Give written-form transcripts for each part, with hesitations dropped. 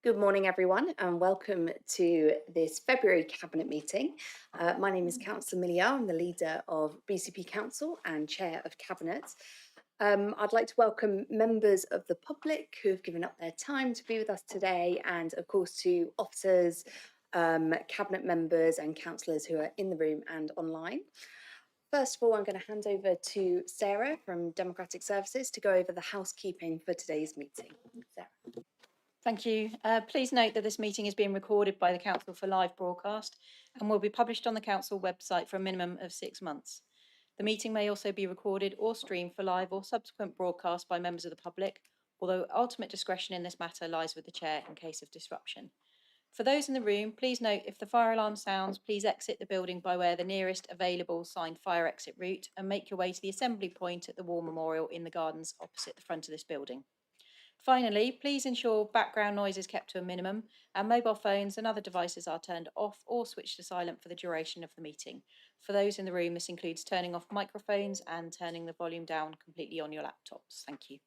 Good morning, everyone, and welcome to this February Cabinet meeting. My name is Councillor Milliar. I'm the leader of BCP Council and Chair of Cabinet. I'd like to welcome members of the public who have given up their time to be with us today, and of course to officers, Cabinet members and councillors who are in the room and online. First of all, I'm going to hand over to Sarah from Democratic Services to go over the housekeeping for today's meeting. Sarah. Thank you. Please note that this meeting is being recorded by the Council for live broadcast and will be published on the Council website for a minimum of 6 months. The meeting may also be recorded or streamed for live or subsequent broadcast by members of the public, although ultimate discretion in this matter lies with the Chair in case of disruption. For those in the room, please note if the fire alarm sounds, please exit the building by way of the nearest available signed fire exit route and make your way to the assembly point at the War Memorial in the gardens opposite the front of this building. Finally, please ensure background noise is kept to a minimum and mobile phones and other devices are turned off or switched to silent for the duration of the meeting. For those in the room, this includes turning off microphones and turning the volume down completely on your laptops. Thank you.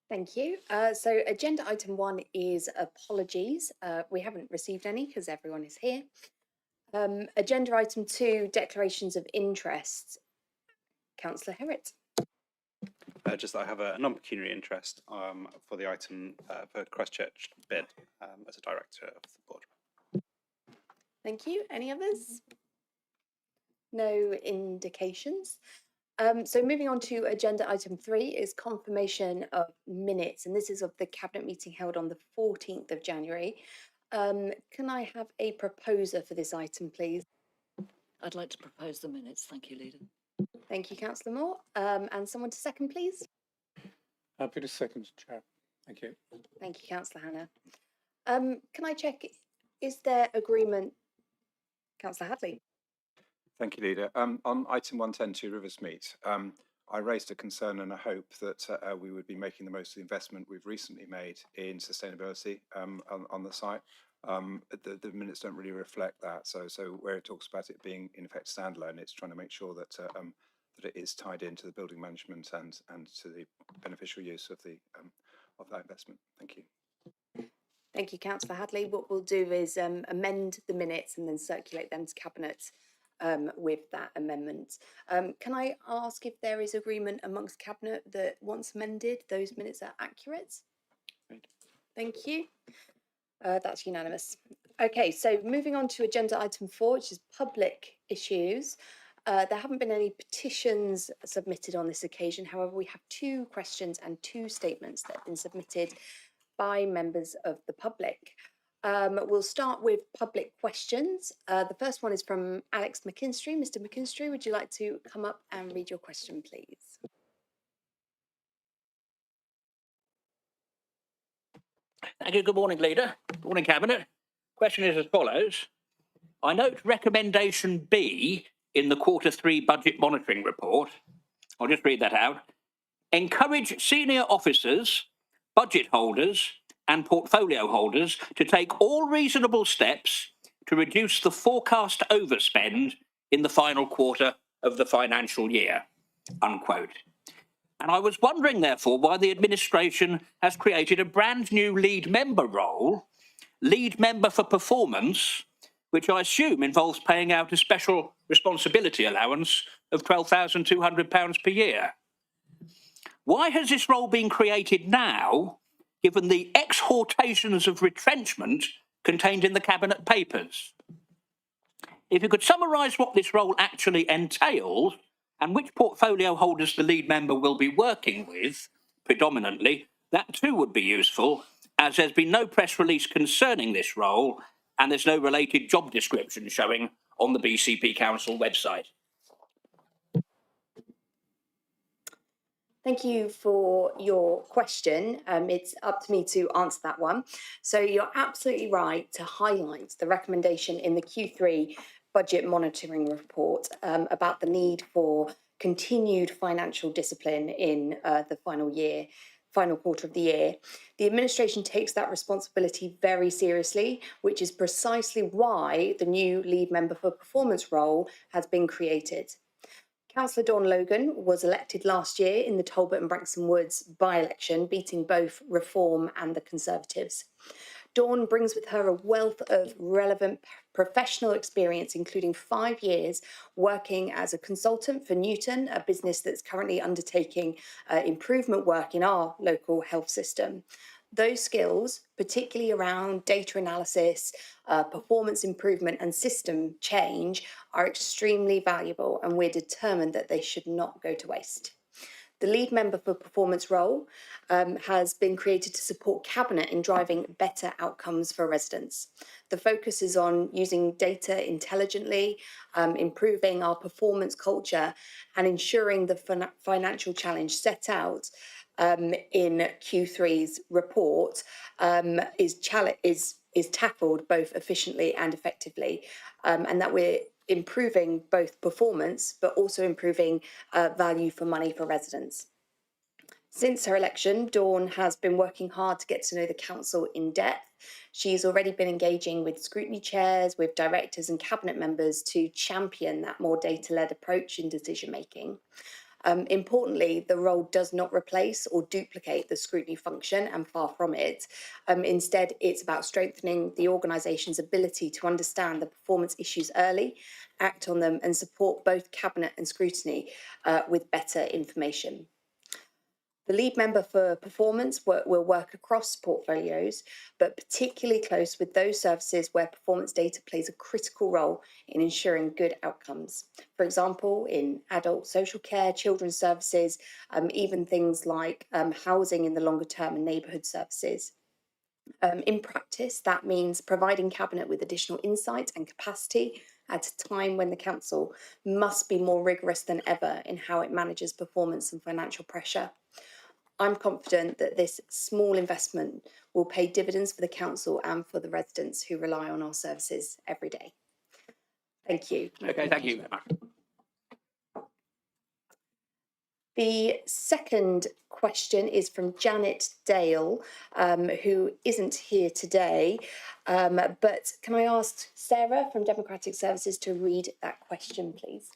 Thank you. So agenda item 1 is apologies. We haven't received any because everyone is here. Agenda item 2, declarations of interest. Councillor Herritt. Just that I have a non-pecuniary interest for the item for Christchurch bid as a director of the board. Thank you. Any others? No indications. So moving on to agenda item 3 is confirmation of minutes, and this is of the Cabinet meeting held on the 14th of January. Can I have a proposer for this item, please? I'd like to propose the minutes. Thank you, Leader. Thank you, Councillor Moore. And someone to second, please. Happy to second, Chair. Thank you. Thank you, Councillor Hannah. Can I check, is there agreement? Councillor Hadley. Thank you, Leader. On item 110, Riversmeet, I raised a concern and a hope that we would be making the most of the investment we've recently made in sustainability on the site. The minutes don't really reflect that. So where it talks about it being in effect standalone, it's trying to make sure that that it is tied into the building management and to the beneficial use of that investment. Thank you. Thank you, Councillor Hadley. What we'll do is amend the minutes and then circulate them to Cabinet with that amendment. Can I ask if there is agreement amongst Cabinet that once amended, those minutes are accurate? Right. Thank you. That's unanimous. Okay, so moving on to agenda item 4, which is public issues. There haven't been any petitions submitted on this occasion. However, we have 2 questions and 2 statements that have been submitted by members of the public. We'll start with public questions. The first one is from Alex McKinstry. Mr. McKinstry, would you like to come up and read your question, please? Thank you. Good morning, Leader. Good morning, Cabinet. Question is as follows. I note recommendation B in the Q3 budget monitoring report. I'll just read that out. Encourage senior officers, budget holders and portfolio holders to take all reasonable steps to reduce the forecast overspend in the final quarter of the financial year, unquote. And I was wondering, therefore, why the administration has created a brand new lead member role, lead member for performance, which I assume involves paying out a special responsibility allowance of £12,200 per year. Why has this role been created now, given the exhortations of retrenchment contained in the Cabinet papers? If you could summarise what this role actually entails and which portfolio holders the lead member will be working with, predominantly, that too would be useful, as there's been no press release concerning this role and there's no related job description showing on the BCP Council website. Thank you for your question. It's up to me to answer that one. So you're absolutely right to highlight the recommendation in the Q3 budget monitoring report about the need for continued financial discipline in the final quarter of the year. The administration takes that responsibility very seriously, which is precisely why the new lead member for performance role has been created. Councillor Dawn Logan was elected last year in the Talbot and Branksome Woods by-election, beating both Reform and the Conservatives. Dawn brings with her a wealth of relevant professional experience, including 5 years working as a consultant for Newton, a business that's currently undertaking improvement work in our local health system. Those skills, particularly around data analysis, performance improvement and system change, are extremely valuable, and we're determined that they should not go to waste. The lead member for performance role has been created to support Cabinet in driving better outcomes for residents. The focus is on using data intelligently, improving our performance culture, and ensuring the financial challenge set out in Q3's report is tackled both efficiently and effectively, and that we're improving both performance but also improving value for money for residents. Since her election, Dawn has been working hard to get to know the council in depth. She's already been engaging with scrutiny chairs, with directors and cabinet members to champion that more data-led approach in decision making. Importantly, the role does not replace or duplicate the scrutiny function, and far from it. Instead, it's about strengthening the organisation's ability to understand the performance issues early, act on them, and support both cabinet and scrutiny with better information. The lead member for performance will work across portfolios, but particularly close with those services where performance data plays a critical role in ensuring good outcomes. For example, in adult social care, children's services, even things like housing in the longer term and neighbourhood services. In practice, that means providing Cabinet with additional insight and capacity at a time when the Council must be more rigorous than ever in how it manages performance and financial pressure. I'm confident that this small investment will pay dividends for the council and for the residents who rely on our services every day. Thank you. Okay, thank you very much. The second question is from Janet Dale, who isn't here today. But can I ask Sarah from Democratic Services to read that question, please?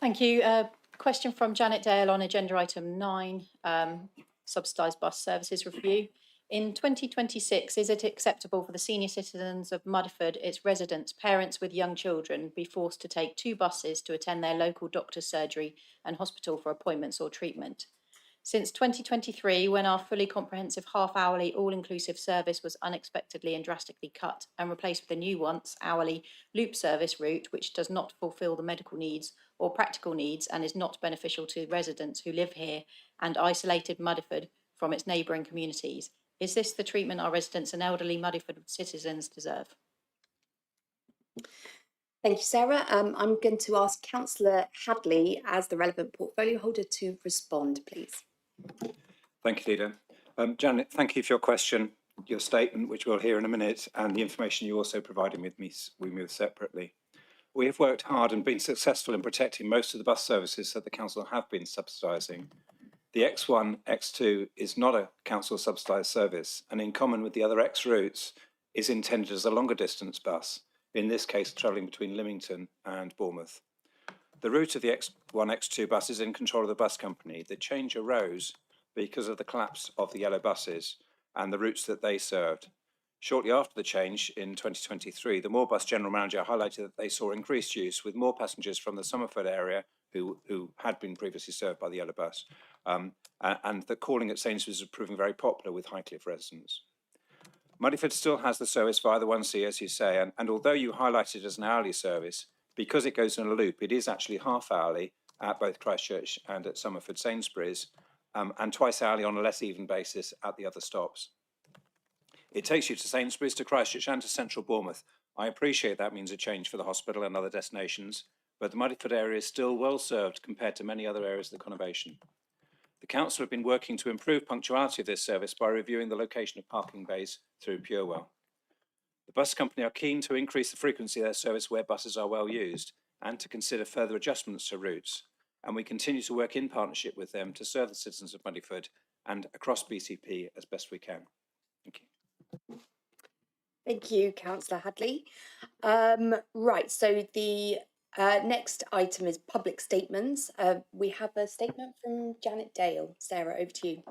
Thank you. Question from Janet Dale on agenda item 9, subsidised bus services review. In 2026, is it acceptable for the senior citizens of Mudderford, its residents, parents with young children, be forced to take 2 buses to attend their local doctor's surgery and hospital for appointments or treatment? Since 2023, when our fully comprehensive half-hourly all-inclusive service was unexpectedly and drastically cut and replaced with a new once-hourly loop service route, which does not fulfil the medical needs or practical needs and is not beneficial to residents who live here and isolated Mudderford from its neighbouring communities, is this the treatment our residents and elderly Mudderford citizens deserve? Thank you, Sarah. I'm going to ask Councillor Hadley, as the relevant portfolio holder, to respond, please. Thank you, Leader. Janet, thank you for your question, your statement, which we'll hear in a minute, and the information you also provided with me separately. We have worked hard and been successful in protecting most of the bus services that the council have been subsidising. The X1, X2 is not a council subsidised service, and in common with the other X routes, is intended as a longer distance bus, in this case travelling between Lymington and Bournemouth. The route of the X1, X2 bus is in control of the bus company. The change arose because of the collapse of the yellow buses and the routes that they served. Shortly after the change in 2023, the Moorbus General Manager highlighted that they saw increased use with more passengers from the Somerford area who had been previously served by the yellow bus, and that calling at Sainsbury's was proving very popular with Highcliffe residents. Mudderford still has the service via the 1C, as you say, and although you highlight it as an hourly service, because it goes in a loop, it is actually half hourly at both Christchurch and at Somerford Sainsbury's, and twice hourly on a less even basis at the other stops. It takes you to Sainsbury's, to Christchurch and to central Bournemouth. I appreciate that means a change for the hospital and other destinations, but the Mudderford area is still well served compared to many other areas of the conurbation. The council have been working to improve punctuality of this service by reviewing the location of parking bays through Purewell. The bus company are keen to increase the frequency of their service where buses are well used and to consider further adjustments to routes, and we continue to work in partnership with them to serve the citizens of Mudderford and across BCP as best we can. Thank you. Thank you, Councillor Hadley. Right, so the Next item is public statements. We have a statement from Janet Dale. Sarah, over to you.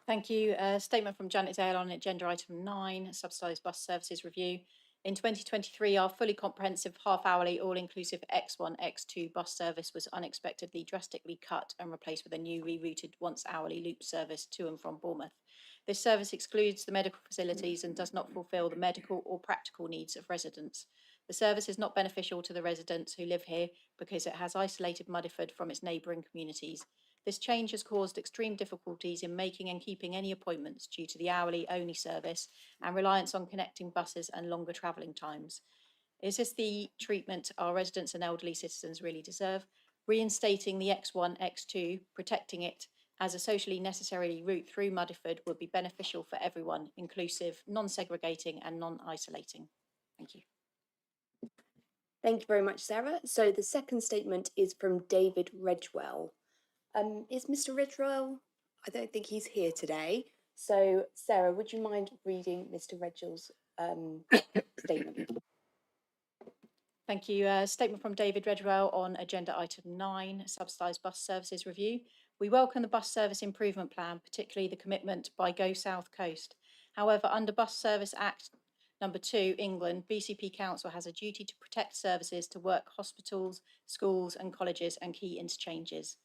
Thank you. Statement from Janet Dale on agenda item 9, subsidised bus services review. In 2023, our fully comprehensive half-hourly, all-inclusive X1, X2 bus service was unexpectedly drastically cut and replaced with a new rerouted once-hourly loop service to and from Bournemouth. This service excludes the medical facilities and does not fulfil the medical or practical needs of residents. The service is not beneficial to the residents who live here because it has isolated Muddyford from its neighbouring communities. This change has caused extreme difficulties in making and keeping any appointments due to the hourly-only service and reliance on connecting buses and longer travelling times. Is this the treatment our residents and elderly citizens really deserve? Reinstating the X1, X2, protecting it as a socially necessary route through Muddyford would be beneficial for everyone, inclusive, non-segregating and non-isolating. Thank you. Thank you very much, Sarah. So the second statement is from David Redgewell. Is Mr. Redgewell? I don't think he's here today. So Sarah, would you mind reading Mr. Redgewell's statement? Thank you. Statement from David Redgewell on agenda item 9, subsidised bus services review. We welcome the bus service improvement plan, particularly the commitment by Go South Coast. However, under Bus Service Act number 2, England, BCP Council has a duty to protect services to work hospitals, schools and colleges and key interchanges.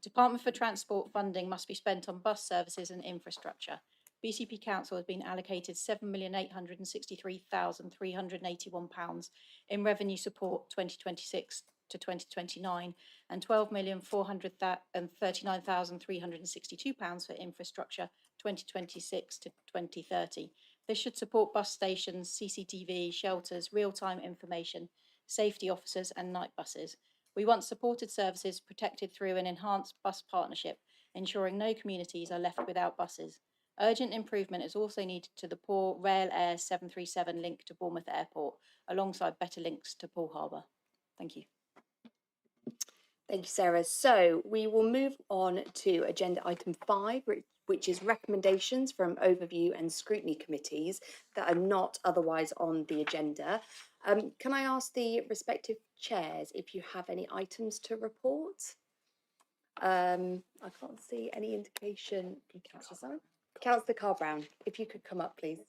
Department for Transport funding must be spent on bus services and infrastructure. BCP Council has been allocated £7,863,381 in revenue support 2026 to 2029 and £12,439,362 for infrastructure 2026 to 2030. This should support bus stations, CCTV, shelters, real-time information, safety officers and night buses. We want supported services protected through an enhanced bus partnership, ensuring no communities are left without buses. Urgent improvement is also needed to the poor Rail Air 737 link to Bournemouth Airport, alongside better links to Poole Harbour. Thank you. Thank you, Sarah. So we will move on to agenda item 5, which is recommendations from overview and scrutiny committees that are not otherwise on the agenda. Can I ask the respective chairs if you have any items to report? I can't see any indication from Councillor Simon. Councillor Carr-Brown, if you could come up, please.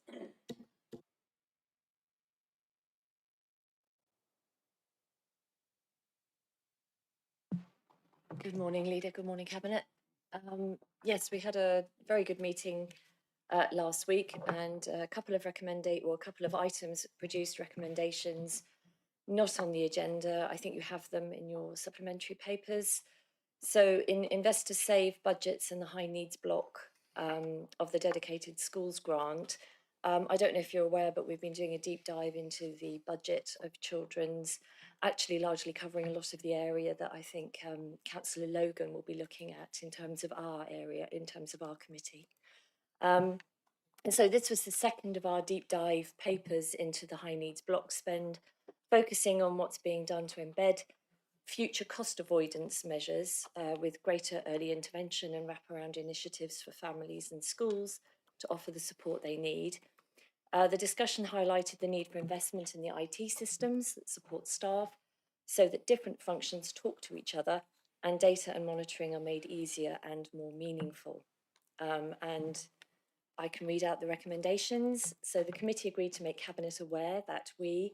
Good morning, Leader. Good morning, Cabinet. Yes, we had a very good meeting last week, and a couple of items produced recommendations not on the agenda. I think you have them in your supplementary papers. So in Investor Save budgets and the high needs block of the dedicated schools grant, I don't know if you're aware, but we've been doing a deep dive into the budget of children's, actually largely covering a lot of the area that I think Councillor Logan will be looking at in terms of our area, in terms of our committee. And so this was the second of our deep dive papers into the high needs block spend, focusing on what's being done to embed future cost avoidance measures with greater early intervention and wraparound initiatives for families and schools to offer the support they need. The discussion highlighted the need for investment in the IT systems that support staff so that different functions talk to each other and data and monitoring are made easier and more meaningful. And I can read out the recommendations. So the committee agreed to make Cabinet aware that we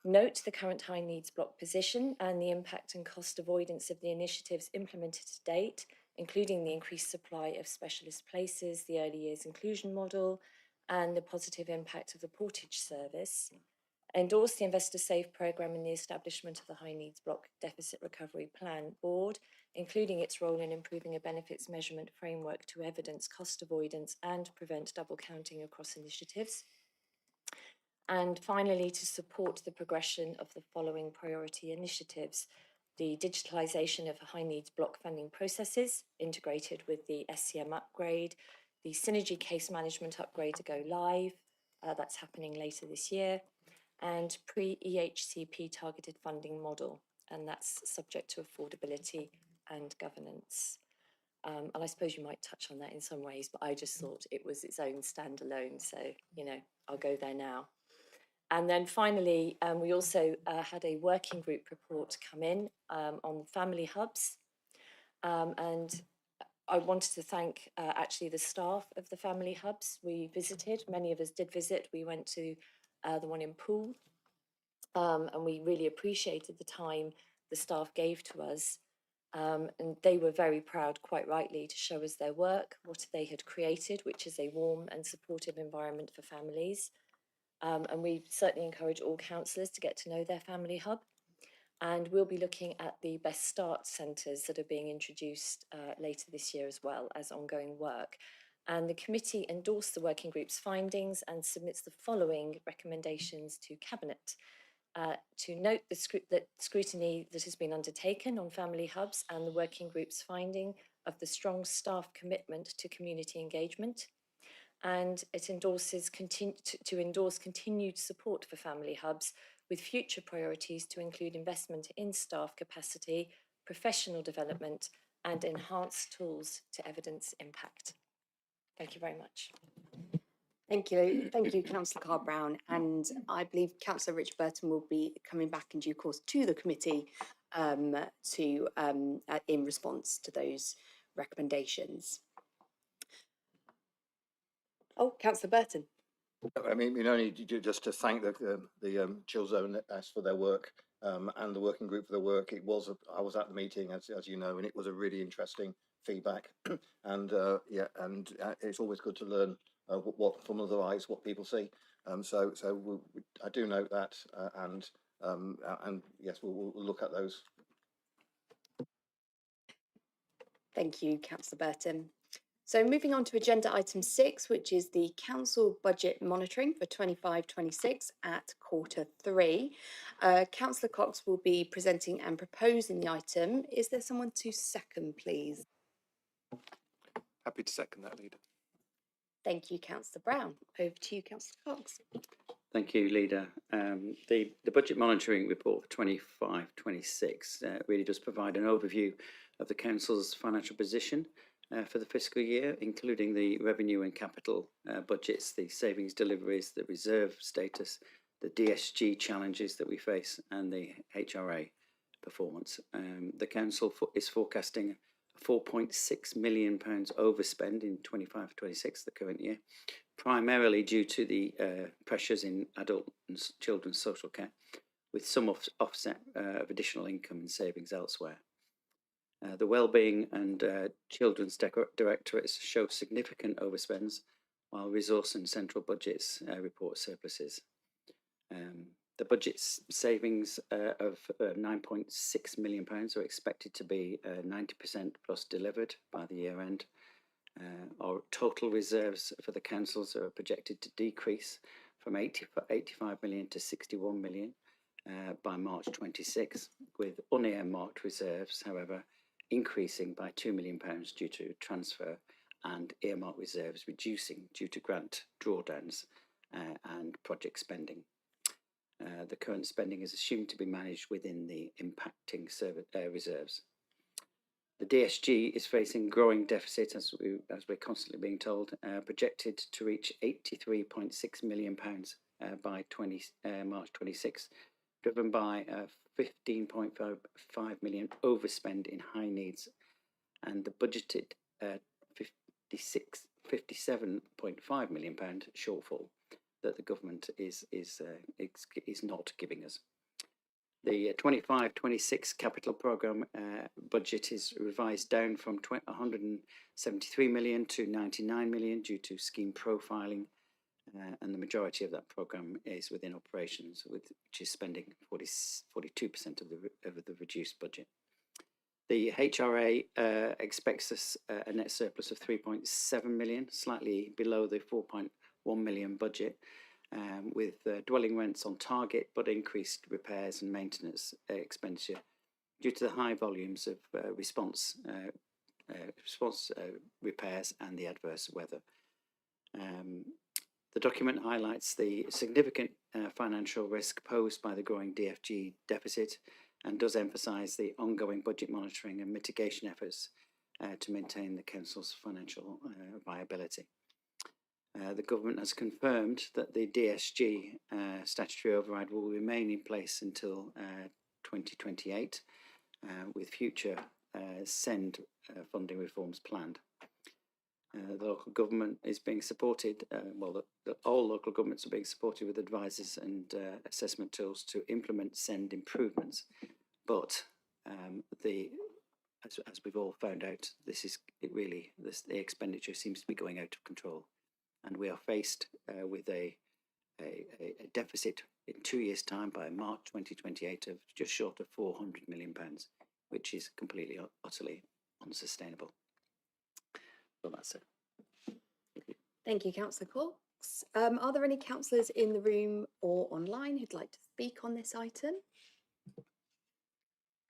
note the current high needs block position and the impact and cost avoidance of the initiatives implemented to date, including the increased supply of specialist places, the early years inclusion model, and the positive impact of the portage service. Endorse the Investor Save programme and the establishment of the High Needs Block Deficit Recovery Plan Board, including its role in improving a benefits measurement framework to evidence cost avoidance and prevent double counting across initiatives. And finally, to support the progression of the following priority initiatives: the digitalisation of high needs block funding processes integrated with the SCM upgrade, the Synergy case management upgrade to go live, that's happening later this year, and pre-EHCP targeted funding model, and that's subject to affordability and governance. And I suppose you might touch on that in some ways, but I just thought it was its own standalone, so, you know, I'll go there now. And then finally, we also had a working group report come in on family hubs. And I wanted to thank actually the staff of the family hubs we visited. Many of us did visit. We went to the one in Poole, and we really appreciated the time the staff gave to us. And they were very proud, quite rightly, to show us their work, what they had created, which is a warm and supportive environment for families. And we certainly encourage all councillors to get to know their family hub. And we'll be looking at the Best Start centres that are being introduced later this year as well as ongoing work. And the committee endorsed the working group's findings and submits the following recommendations to Cabinet. To note the scrutiny that has been undertaken on family hubs and the working group's finding of the strong staff commitment to community engagement. And it endorses to endorse continued support for family hubs with future priorities to include investment in staff capacity, professional development and enhanced tools to evidence impact. Thank you very much. Thank you, Councillor Carr-Brown, and I believe Councillor Rich Burton will be coming back in due course to the committee in response to those recommendations. Oh, Councillor Burton. I mean, only just to thank the Chill Zone for their work and the working group for their work. I was at the meeting, as you know, and it was a really interesting feedback. And it's always good to learn what from other eyes, what people see. So I do note that, and yes, we'll look at those. Thank you, Councillor Burton. So moving on to agenda item 6, which is the council budget monitoring for 25-26 at Q3. Councillor Cox will be presenting and proposing the item. Is there someone to second, please? Happy to second that, Leader. Thank you, Councillor Brown. Over to you, Councillor Cox. Thank you, Leader. The budget monitoring report for 25-26 really does provide an overview of the council's financial position for the fiscal year, including the revenue and capital budgets, the savings deliveries, the reserve status, the DSG challenges that we face, and the HRA performance. The council is forecasting a £4.6 million overspend in 25-26, the current year, primarily due to the pressures in adult and children's social care, with some offset of additional income and savings elsewhere. The Wellbeing and Children's Directorates show significant overspends, while resource and central budgets report surpluses. The budget's savings of £9.6 million are expected to be 90% plus delivered by the year end. Our total reserves for the councils are projected to decrease from 85 million to 61 million by March 26, with unearmarked reserves, however, increasing by £2 million due to transfer, and earmarked reserves reducing due to grant drawdowns and project spending. The current spending is assumed to be managed within the impacting reserves. The DSG is facing growing deficit, as we're constantly being told, projected to reach £83.6 million by March 26, driven by a 15.5 million overspend in high needs, and the budgeted £57.5 million shortfall that the government is not giving us. The 25-26 capital programme budget is revised down from 173 million to 99 million due to scheme profiling, and the majority of that programme is within operations, which is spending 42% of the reduced budget. The HRA expects us a net surplus of 3.7 million, slightly below the 4.1 million budget, with dwelling rents on target but increased repairs and maintenance expenditure due to the high volumes of response repairs and the adverse weather. The document highlights the significant financial risk posed by the growing DFG deficit and does emphasise the ongoing budget monitoring and mitigation efforts to maintain the council's financial viability. The government has confirmed that the DSG statutory override will remain in place until 2028, with future SEND funding reforms planned. The local government is being supported, all local governments are being supported with advisors and assessment tools to implement SEND improvements. But as we've all found out, the expenditure seems to be going out of control. And we are faced with a deficit in 2 years' time by March 2028 of just short of £400 million, which is completely, utterly unsustainable. So that's it. Thank you, Councillor Cox. Are there any councillors in the room or online who'd like to speak on this item?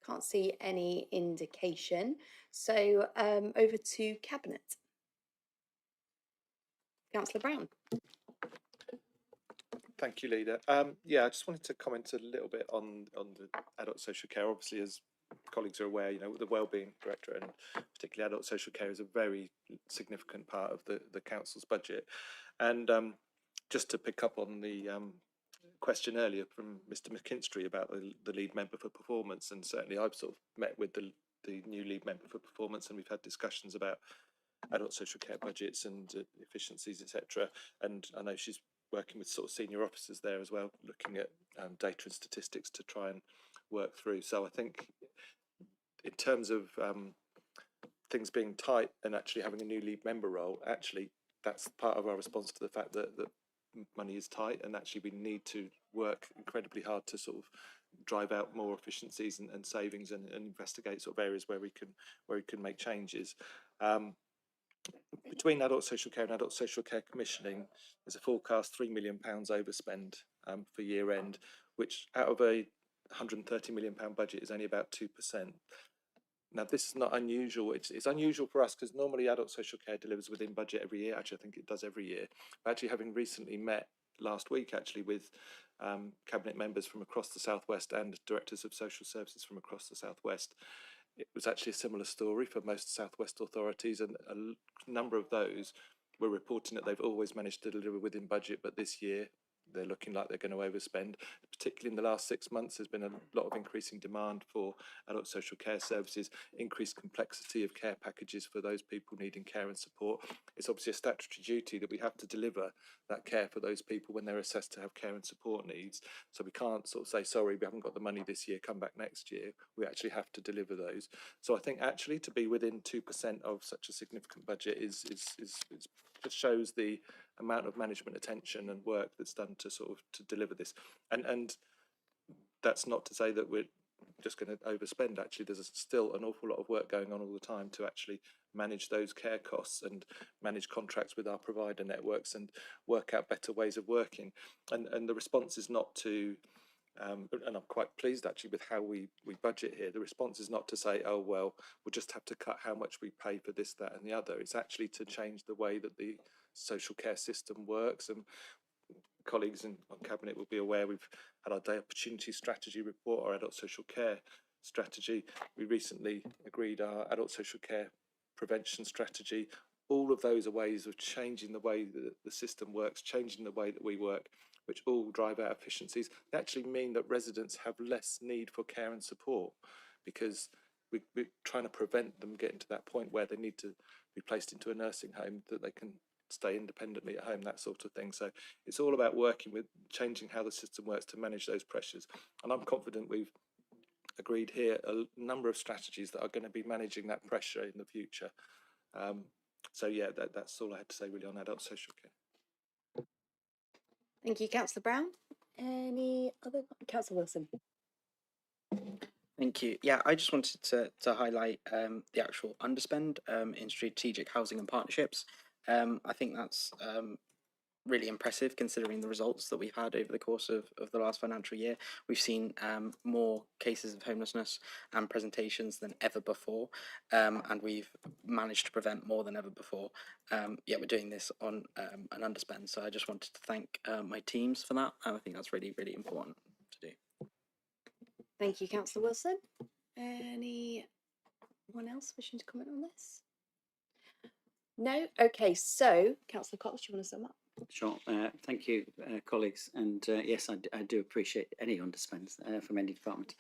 Can't see any indication. So over to Cabinet. Councillor Brown. Thank you, Leader. Yeah, I just wanted to comment a little bit on the adult social care. Obviously, as colleagues are aware, the Wellbeing Director and particularly adult social care is a very significant part of the council's budget. And just to pick up on the question earlier from Mr. McKinstry about the lead member for performance, and certainly I've sort of met with the new lead member for performance, and we've had discussions about adult social care budgets and efficiencies, etc. And I know she's working with sort of senior officers there as well, looking at data and statistics to try and work through. So I think in terms of things being tight and actually having a new lead member role, actually that's part of our response to the fact that money is tight, and actually we need to work incredibly hard to sort of drive out more efficiencies and savings and investigate sort of areas where we can make changes. Between adult social care and adult social care commissioning, there's a forecast £3 million overspend for year end, which out of a £130 million budget is only about 2%. Now, this is not unusual. It's unusual for us because normally adult social care delivers within budget every year. Actually, I think it does every year. But actually, having recently met last week, actually, with cabinet members from across the Southwest and directors of social services from across the Southwest, it was actually a similar story for most Southwest authorities, and a number of those were reporting that they've always managed to deliver within budget, but this year they're looking like they're going to overspend. Particularly in the last 6 months, there's been a lot of increasing demand for adult social care services, increased complexity of care packages for those people needing care and support. It's obviously a statutory duty that we have to deliver that care for those people when they're assessed to have care and support needs. So we can't sort of say, sorry, we haven't got the money this year, come back next year. We actually have to deliver those. So I think actually to be within 2% of such a significant budget is just shows the amount of management attention and work that's done to sort of to deliver this. And that's not to say that we're just going to overspend. Actually, there's still an awful lot of work going on all the time to actually manage those care costs and manage contracts with our provider networks and work out better ways of working. And the response is not to and I'm quite pleased actually with how we budget here. The response is not to say, oh, well, we'll just have to cut how much we pay for this, that and the other. It's actually to change the way that the social care system works. And colleagues on Cabinet will be aware we've had our day opportunity strategy report, our adult social care strategy. We recently agreed our adult social care prevention strategy. All of those are ways of changing the way that the system works, changing the way that we work, which all drive out efficiencies. They actually mean that residents have less need for care and support because we're trying to prevent them getting to that point where they need to be placed into a nursing home, that they can stay independently at home, that sort of thing. So it's all about working with changing how the system works to manage those pressures. And I'm confident we've agreed here a number of strategies that are going to be managing that pressure in the future. So yeah, that's all I had to say really on adult social care. Thank you, Councillor Brown. Any other? Councillor Wilson. Thank you. Yeah, I just wanted to highlight the actual underspend in strategic housing and partnerships. I think that's really impressive considering the results that we've had over the course of the last financial year. We've seen more cases of homelessness and presentations than ever before, and we've managed to prevent more than ever before. Yeah, we're doing this on an underspend, so I just wanted to thank my teams for that, and I think that's really, really important to do. Thank you, Councillor Wilson. Anyone else wishing to comment on this? No? Okay, so Councillor Cox, do you want to sum up? Sure. Thank you, colleagues. And yes, I do appreciate any underspends from any department,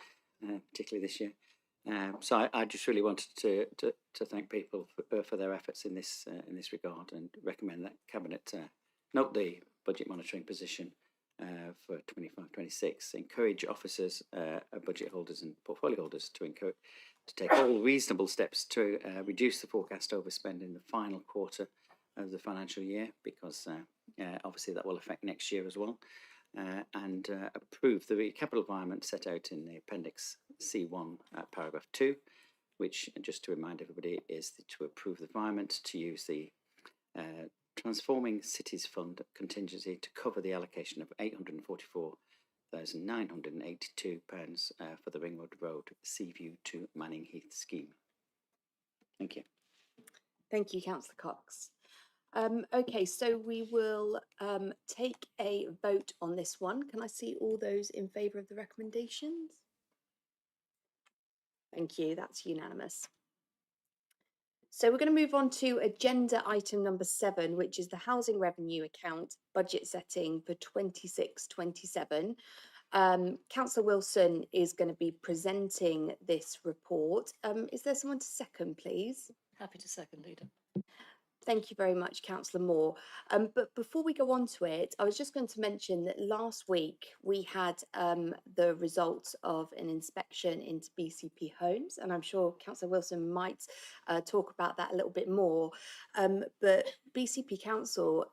particularly this year. So I just really wanted to thank people for their efforts in this regard, and recommend that Cabinet note the budget monitoring position for 25-26. Encourage officers, budget holders, and portfolio holders to take all reasonable steps to reduce the forecast overspend in the final quarter of the financial year, because obviously that will affect next year as well. And approve the capital environment set out in the Appendix C1, paragraph 2, which, just to remind everybody, is to approve the environment to use the Transforming Cities Fund contingency to cover the allocation of £844,982 for the Ring Road Seaview to Manning Heath scheme. Thank you. Thank you, Councillor Cox. Okay, so we will take a vote on this one. Can I see all those in favour of the recommendations? Thank you, that's unanimous. So we're going to move on to agenda item number 7, which is the housing revenue account budget setting for 26-27. Councillor Wilson is going to be presenting this report. Is there someone to second, please? Happy to second, Leader. Thank you very much, Councillor Moore. But before we go on to it, I was just going to mention that last week we had the results of an inspection into BCP homes, and I'm sure Councillor Wilson might talk about that a little bit more. But BCP Council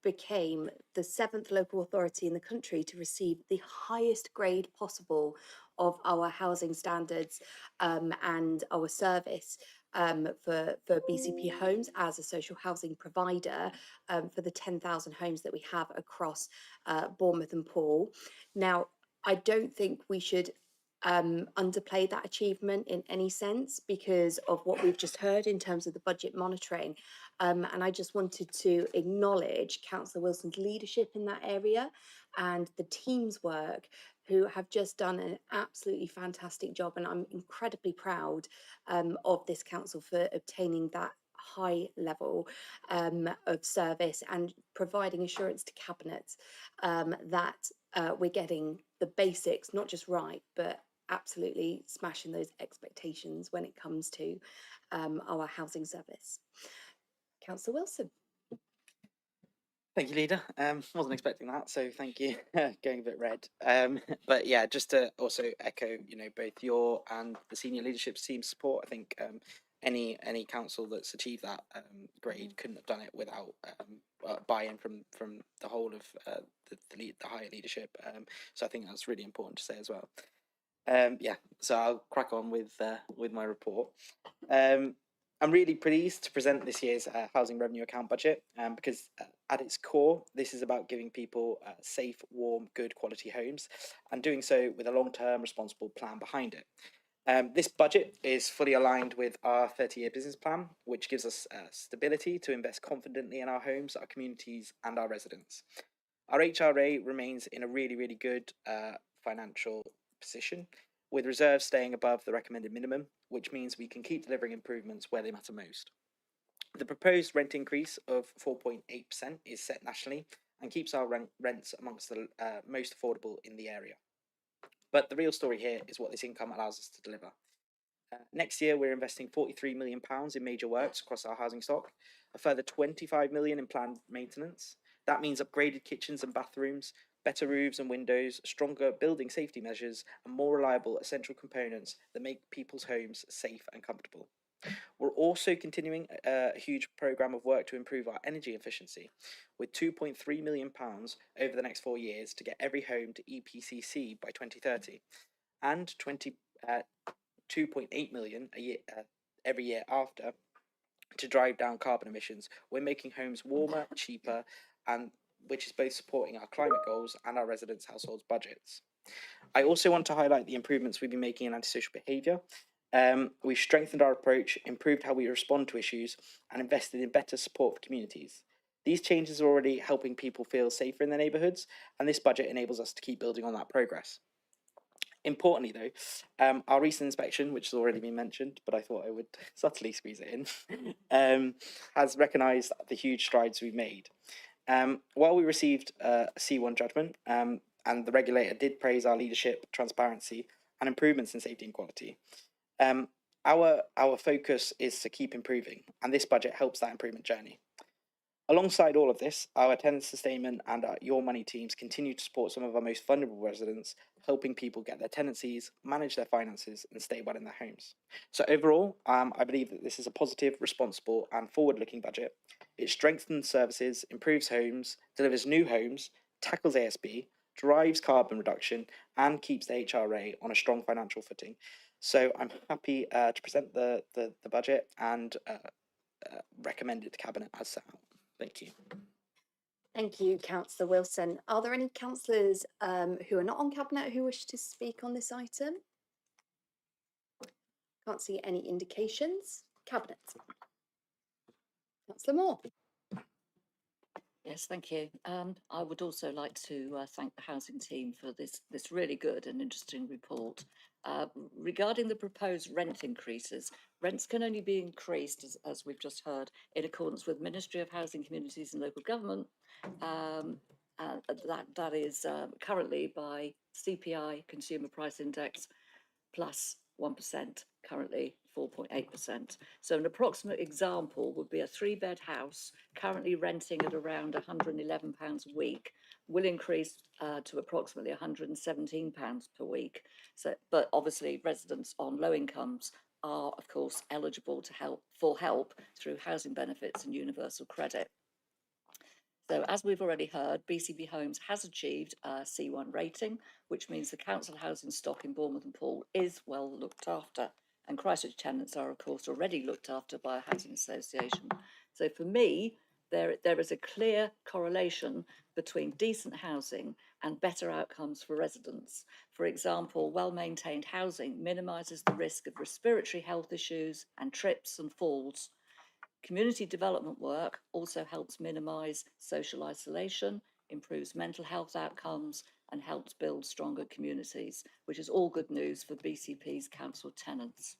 became the 7th local authority in the country to receive the highest grade possible of our housing standards and our service for BCP Homes as a social housing provider for the 10,000 homes that we have across Bournemouth and Poole. Now, I don't think we should underplay that achievement in any sense because of what we've just heard in terms of the budget monitoring. And I just wanted to acknowledge Councillor Wilson's leadership in that area and the team's work, who have just done an absolutely fantastic job. And I'm incredibly proud of this council for obtaining that high level of service and providing assurance to Cabinet that we're getting the basics, not just right, but absolutely smashing those expectations when it comes to our housing service. Councillor Wilson. Thank you, Leader. Wasn't expecting that, so thank you. Going a bit red. But yeah, just to also echo, both your and the senior leadership team's support. I think any council that's achieved that grade couldn't have done it without buy-in from the whole of the higher leadership. So I think that's really important to say as well. Yeah, so I'll crack on with my report. I'm really pleased to present this year's housing revenue account budget because at its core, this is about giving people safe, warm, good quality homes, and doing so with a long-term responsible plan behind it. This budget is fully aligned with our 30-year business plan, which gives us stability to invest confidently in our homes, our communities, and our residents. Our HRA remains in a really, really good financial position, with reserves staying above the recommended minimum, which means we can keep delivering improvements where they matter most. The proposed rent increase of 4.8% is set nationally and keeps our rents amongst the most affordable in the area. But the real story here is what this income allows us to deliver. Next year, we're investing £43 million in major works across our housing stock, a further £25 million in planned maintenance. That means upgraded kitchens and bathrooms, better roofs and windows, stronger building safety measures, and more reliable essential components that make people's homes safe and comfortable. We're also continuing a huge programme of work to improve our energy efficiency, with £2.3 million over the next 4 years to get every home to EPCC by 2030, and £2.8 million a year, every year after, to drive down carbon emissions. We're making homes warmer, cheaper, and which is both supporting our climate goals and our residents' households' budgets. I also want to highlight the improvements we've been making in antisocial behaviour. We've strengthened our approach, improved how we respond to issues, and invested in better support for communities. These changes are already helping people feel safer in their neighbourhoods, and this budget enables us to keep building on that progress. Importantly, though, our recent inspection, which has already been mentioned, but I thought I would subtly squeeze it in, has recognised the huge strides we've made. While we received a C1 judgment, and the regulator did praise our leadership, transparency, and improvements in safety and quality, our focus is to keep improving, and this budget helps that improvement journey. Alongside all of this, our tenant sustainment and our Your Money teams continue to support some of our most vulnerable residents, helping people get their tenancies, manage their finances, and stay well in their homes. So overall, I believe that this is a positive, responsible, and forward-looking budget. It strengthens services, improves homes, delivers new homes, tackles ASB, drives carbon reduction, and keeps the HRA on a strong financial footing. So I'm happy to present the budget and recommend it to Cabinet as set out. Thank you. Thank you, Councillor Wilson. Are there any councillors who are not on Cabinet who wish to speak on this item? Can't see any indications. Cabinet. Councillor Moore. Yes, thank you. I would also like to thank the housing team for this really good and interesting report. Regarding the proposed rent increases, rents can only be increased, as we've just heard, in accordance with Ministry of Housing, Communities and Local Government. That is currently by CPI, Consumer Price Index, plus 1%, currently 4.8%. So an approximate example would be a 3-bed house currently renting at around £111 a week will increase to approximately £117 per week. So, but obviously residents on low incomes are, of course, eligible to help through housing benefits and universal credit. So as we've already heard, BCP Homes has achieved a C1 rating, which means the council housing stock in Bournemouth and Poole is well looked after. And Christchurch tenants are, of course, already looked after by a housing association. So for me, there is a clear correlation between decent housing and better outcomes for residents. For example, well-maintained housing minimises the risk of respiratory health issues and trips and falls. Community development work also helps minimise social isolation, improves mental health outcomes, and helps build stronger communities, which is all good news for BCP's council tenants.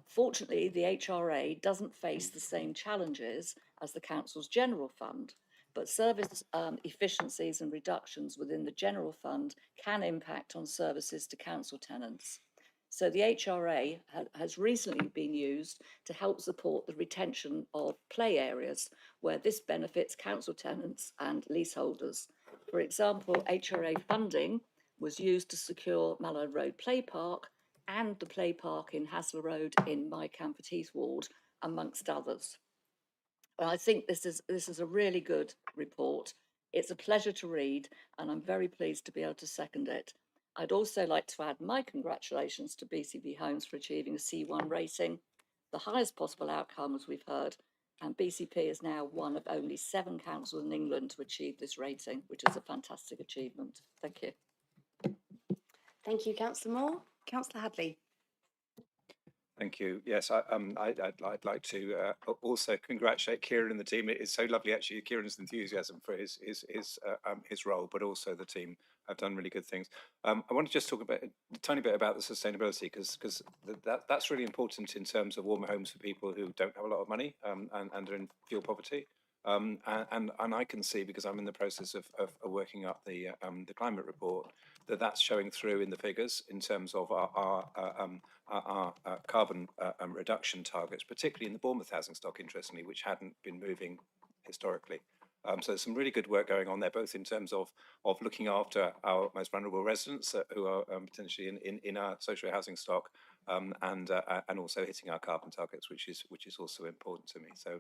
Fortunately, the HRA doesn't face the same challenges as the council's general fund, but service efficiencies and reductions within the general fund can impact on services to council tenants. So the HRA has recently been used to help support the retention of play areas, where this benefits council tenants and leaseholders. For example, HRA funding was used to secure Mallow Road Play Park and the play park in Hasler Road in my Camford Heath ward, amongst others. And I think this is a really good report. It's a pleasure to read, and I'm very pleased to be able to second it. I'd also like to add my congratulations to BCP Homes for achieving a C1 rating, the highest possible outcome, as we've heard, and BCP is now one of only 7 councils in England to achieve this rating, which is a fantastic achievement. Thank you. Thank you, Councillor Moore. Councillor Hadley. Thank you. Yes, I'd like to also congratulate Kieran and the team. It is so lovely, actually, Kieran's enthusiasm for his role, but also the team have done really good things. I want to just talk a tiny bit about the sustainability, because that's really important in terms of warmer homes for people who don't have a lot of money and are in fuel poverty. And I can see, because I'm in the process of working up the climate report, that's showing through in the figures in terms of our carbon reduction targets, particularly in the Bournemouth housing stock, interestingly, which hadn't been moving historically. So there's some really good work going on there, both in terms of looking after our most vulnerable residents who are potentially in our social housing stock, and also hitting our carbon targets, which is also important to me. So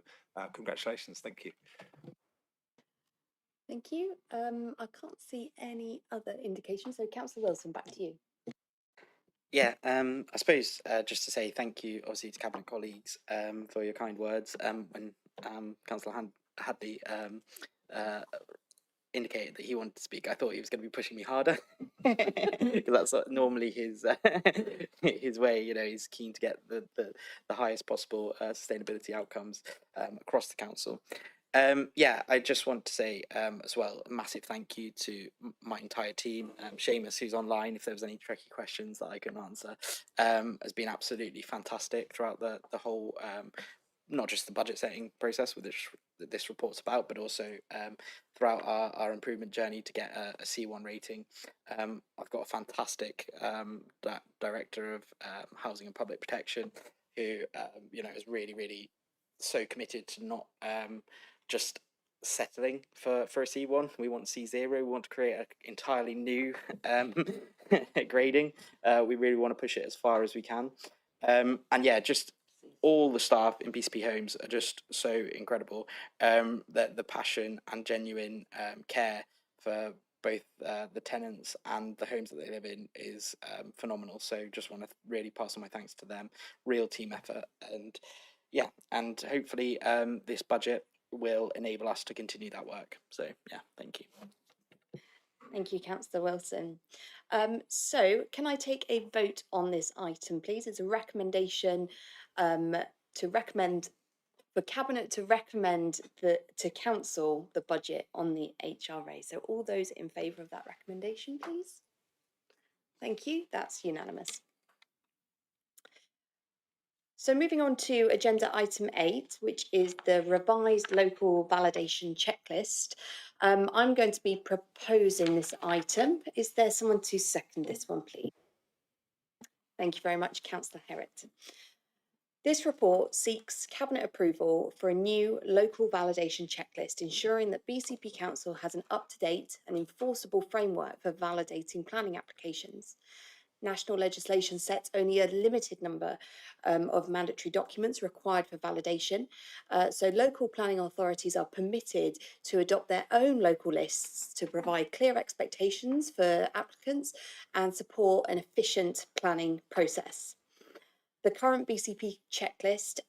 congratulations, thank you. Thank you. I can't see any other indications. So Councillor Wilson, back to you. Yeah, I suppose just to say thank you, obviously, to Cabinet colleagues for your kind words. When Councillor Hadley indicated that he wanted to speak, I thought he was going to be pushing me harder, because that's normally his his way. You know, he's keen to get the highest possible sustainability outcomes across the council. Yeah, I just want to say as well, a massive thank you to my entire team. Seamus, who's online, if there was any tricky questions that I couldn't answer, has been absolutely fantastic throughout the whole, not just the budget setting process with this report's about, but also throughout our improvement journey to get a C1 rating. I've got a fantastic director of housing and public protection who is really so committed to not just settling for a C1. We want C0. We want to create an entirely new grading. We really want to push it as far as we can. And yeah, just all the staff in BCP Homes are just so incredible. That the passion and genuine care for both the tenants and the homes that they live in is phenomenal. So just want to really pass on my thanks to them. Real team effort, and yeah, and hopefully this budget will enable us to continue that work. So yeah, thank you. Thank you, Councillor Wilson. So can I take a vote on this item, please? It's a recommendation to recommend for Cabinet to recommend to Council the budget on the HRA. So all those in favour of that recommendation, please. Thank you. That's unanimous. So moving on to agenda item 8, which is the revised local validation checklist. I'm going to be proposing this item. Is there someone to second this one, please? Thank you very much, Councillor Herritt. This report seeks Cabinet approval for a new local validation checklist, ensuring that BCP Council has an up-to-date and enforceable framework for validating planning applications. National legislation sets only a limited number of mandatory documents required for validation, so local planning authorities are permitted to adopt their own local lists to provide clear expectations for applicants and support an efficient planning process. The current BCP checklist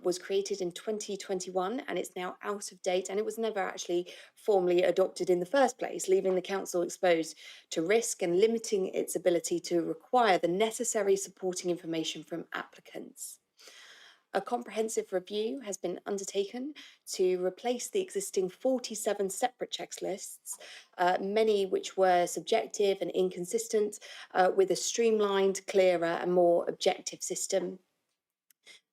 was created in 2021 and it's now out of date, and it was never actually formally adopted in the first place, leaving the council exposed to risk and limiting its ability to require the necessary supporting information from applicants. A comprehensive review has been undertaken to replace the existing 47 separate checklists, many which were subjective and inconsistent, with a streamlined, clearer and more objective system.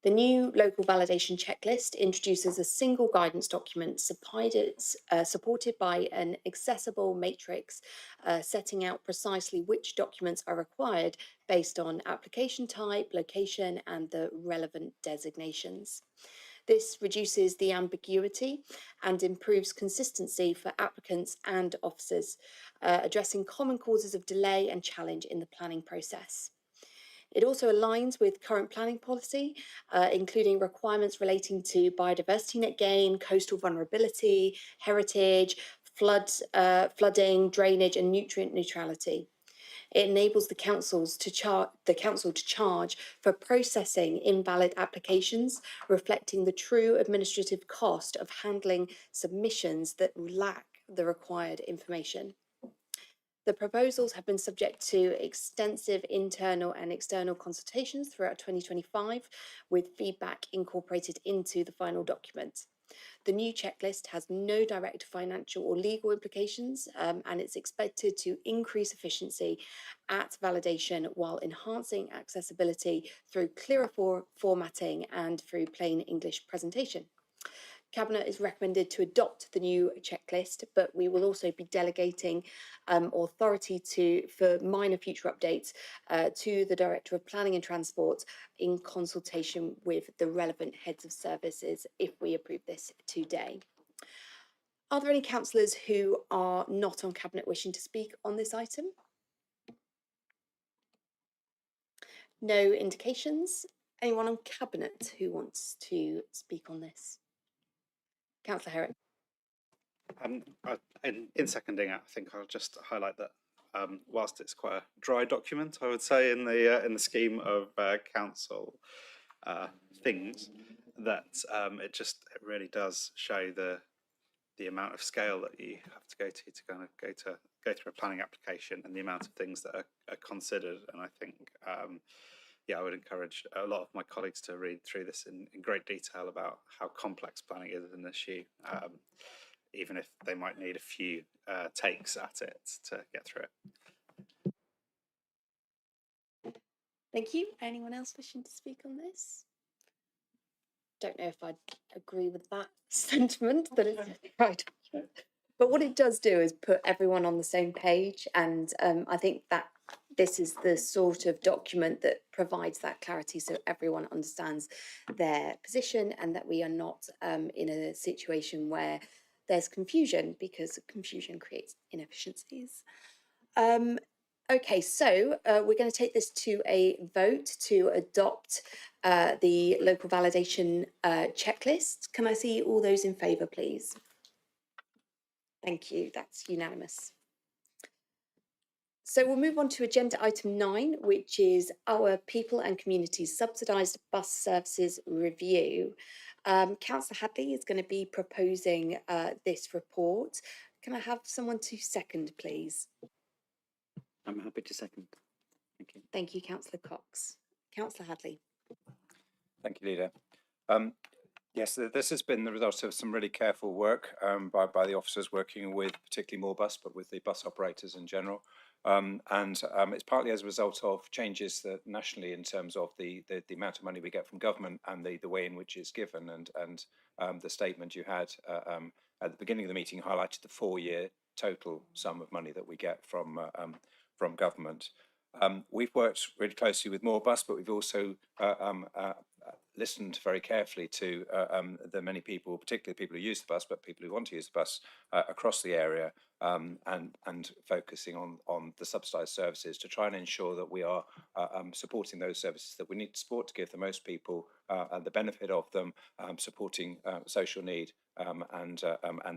The new local validation checklist introduces a single guidance document supported by an accessible matrix setting out precisely which documents are required based on application type, location, and the relevant designations. This reduces the ambiguity and improves consistency for applicants and officers, addressing common causes of delay and challenge in the planning process. It also aligns with current planning policy, including requirements relating to biodiversity net gain, coastal vulnerability, heritage, flooding, drainage, and nutrient neutrality. It enables the council to charge for processing invalid applications, reflecting the true administrative cost of handling submissions that lack the required information. The proposals have been subject to extensive internal and external consultations throughout 2025, with feedback incorporated into the final document. The new checklist has no direct financial or legal implications, and it's expected to increase efficiency at validation while enhancing accessibility through clearer formatting and through plain English presentation. Cabinet is recommended to adopt the new checklist, but we will also be delegating authority for minor future updates to the Director of Planning and Transport in consultation with the relevant heads of services if we approve this today. Are there any councillors who are not on Cabinet wishing to speak on this item? No indications. Anyone on Cabinet who wants to speak on this? Councillor Herrick. In seconding it, I think I'll just highlight that whilst it's quite a dry document, I would say in the scheme of council things, that it really does show the amount of scale that you have to go through a planning application and the amount of things that are considered. And I think yeah, I would encourage a lot of my colleagues to read through this in great detail about how complex planning is an issue, even if they might need a few takes at it to get through it. Thank you. Anyone else wishing to speak on this? Don't know if I'd agree with that sentiment, that it's right. But what it does do is put everyone on the same page, and I think that this is the sort of document that provides that clarity, so everyone understands their position, and that we are not in a situation where there's confusion, because confusion creates inefficiencies. Okay, so we're going to take this to a vote to adopt the local validation checklist. Can I see all those in favour, please? Thank you, that's unanimous. So we'll move on to agenda item 9, which is our People and Communities Subsidised Bus Services Review. Councillor Hadley is going to be proposing this report. Can I have someone to second, please? I'm happy to second. Thank you. Thank you, Councillor Cox. Councillor Hadley. Thank you, Leader. Yes, this has been the result of some really careful work by the officers working with particularly Moorbus, but with the bus operators in general. It's partly as a result of changes that nationally in terms of the amount of money we get from government and the way in which it's given. And the statement you had at the beginning of the meeting highlighted the 4-year total sum of money that we get from government. We've worked really closely with Moorbus, but we've also listened very carefully to the many people, particularly people who use the bus, but people who want to use the bus across the area, and focusing on the subsidised services to try and ensure that we are supporting those services that we need to support to give the most people the benefit of them, supporting social need, and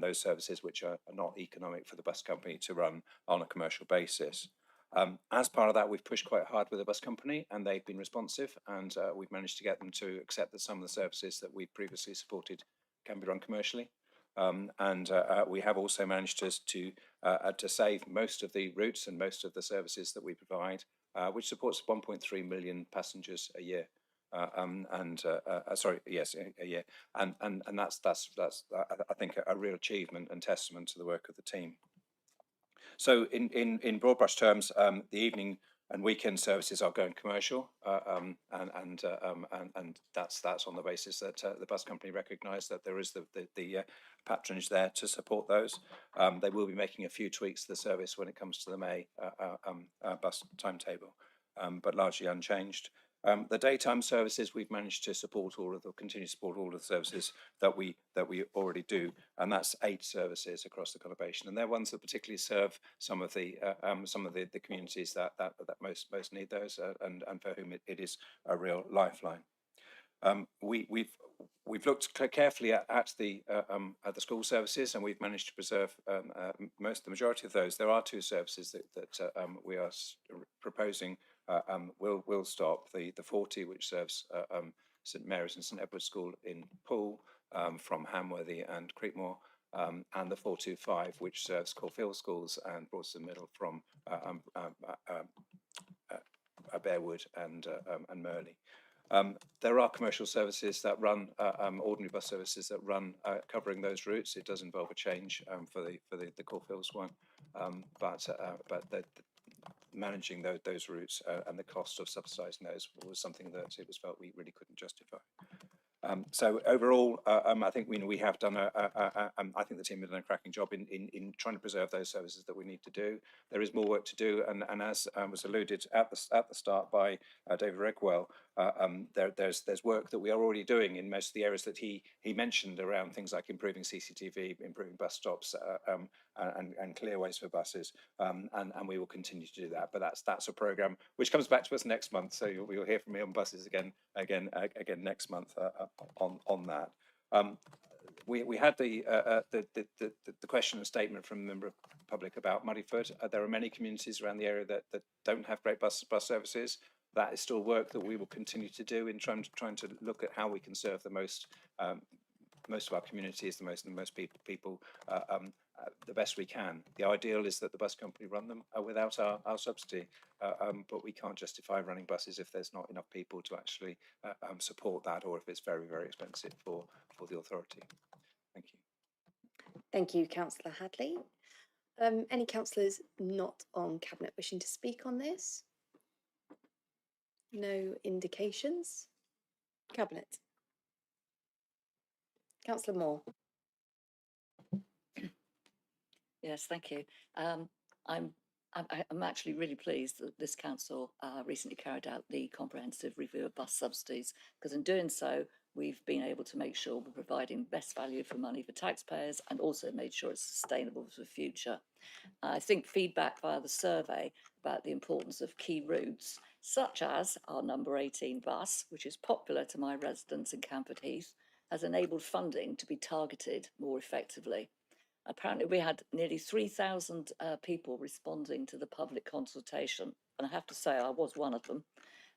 those services which are not economic for the bus company to run on a commercial basis. As part of that, we've pushed quite hard with the bus company, and they've been responsive, and we've managed to get them to accept that some of the services that we previously supported can be run commercially. We have also managed to save most of the routes and most of the services that we provide, which supports 1.3 million passengers a year. A year, and that's I think a real achievement and testament to the work of the team. So in broad brush terms, the evening and weekend services are going commercial, and that's on the basis that the bus company recognise that there is the patronage there to support those. They will be making a few tweaks to the service when it comes to the May bus timetable, but largely unchanged. The daytime services, we've managed to support continue to support all of the services that we already do, and that's 8 services across the conurbation, and they're ones that particularly serve some of the communities that most need those, and for whom it is a real lifeline. We've looked carefully at the school services, and we've managed to preserve the majority of those. There are 2 services that we are proposing will stop. The 40, which serves St Mary's and St Edward's School in Poole from Hamworthy and Creekmore, and the 425, which serves Caulfield Schools and Broadston Middle from Bearwood and Merley. There are commercial services that run, ordinary bus services that run covering those routes. It does involve a change for the Caulfields one, but managing those routes and the cost of subsidising those was something that it was felt we really couldn't justify. So overall, I think we have done I think the team has done a cracking job in trying to preserve those services that we need to do. There is more work to do, and as was alluded at the start by David Regwell, there's work that we are already doing in most of the areas that he mentioned around things like improving CCTV, improving bus stops, and clearways for buses, and we will continue to do that. But that's a programme which comes back to us next month, so you'll hear from me on buses again next month on that. We had the question and statement from a member of the public about Muddyford. There are many communities around the area that don't have great bus services. That is still work that we will continue to do in trying to look at how we can serve the most of our communities, the most people the best we can. The ideal is that the bus company run them without our subsidy, but we can't justify running buses if there's not enough people to actually support that, or if it's very, very expensive for the authority. Thank you. Thank you, Councillor Hadley. Any councillors not on Cabinet wishing to speak on this? No indications. Cabinet. Councillor Moore. Yes, thank you. I'm actually really pleased that this council recently carried out the comprehensive review of bus subsidies, because in doing so, we've been able to make sure we're providing best value for money for taxpayers and also made sure it's sustainable for the future. I think feedback via the survey about the importance of key routes, such as our number 18 bus, which is popular to my residents in Camford Heath, has enabled funding to be targeted more effectively. Apparently, we had nearly 3,000 people responding to the public consultation, and I have to say I was one of them.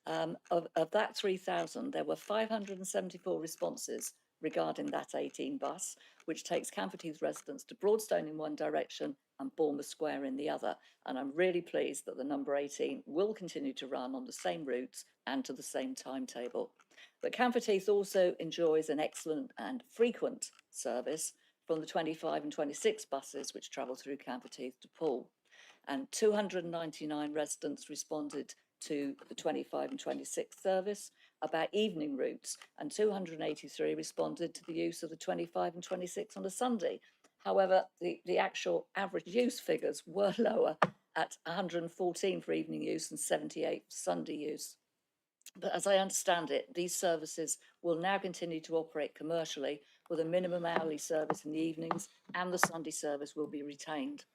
Of that 3,000, there were 574 responses regarding that 18 bus, which takes Camford Heath residents to Broadstone in one direction and Bournemouth Square in the other. And I'm really pleased that the number 18 will continue to run on the same routes and to the same timetable. But Camford Heath also enjoys an excellent and frequent service from the 25 and 26 buses which travel through Camford Heath to Poole. And 299 residents responded to the 25 and 26 service about evening routes, and 283 responded to the use of the 25 and 26 on a Sunday. However, the actual average use figures were lower at 114 for evening use and 78 for Sunday use. But as I understand it, these services will now continue to operate commercially with a minimum hourly service in the evenings, and the Sunday service will be retained.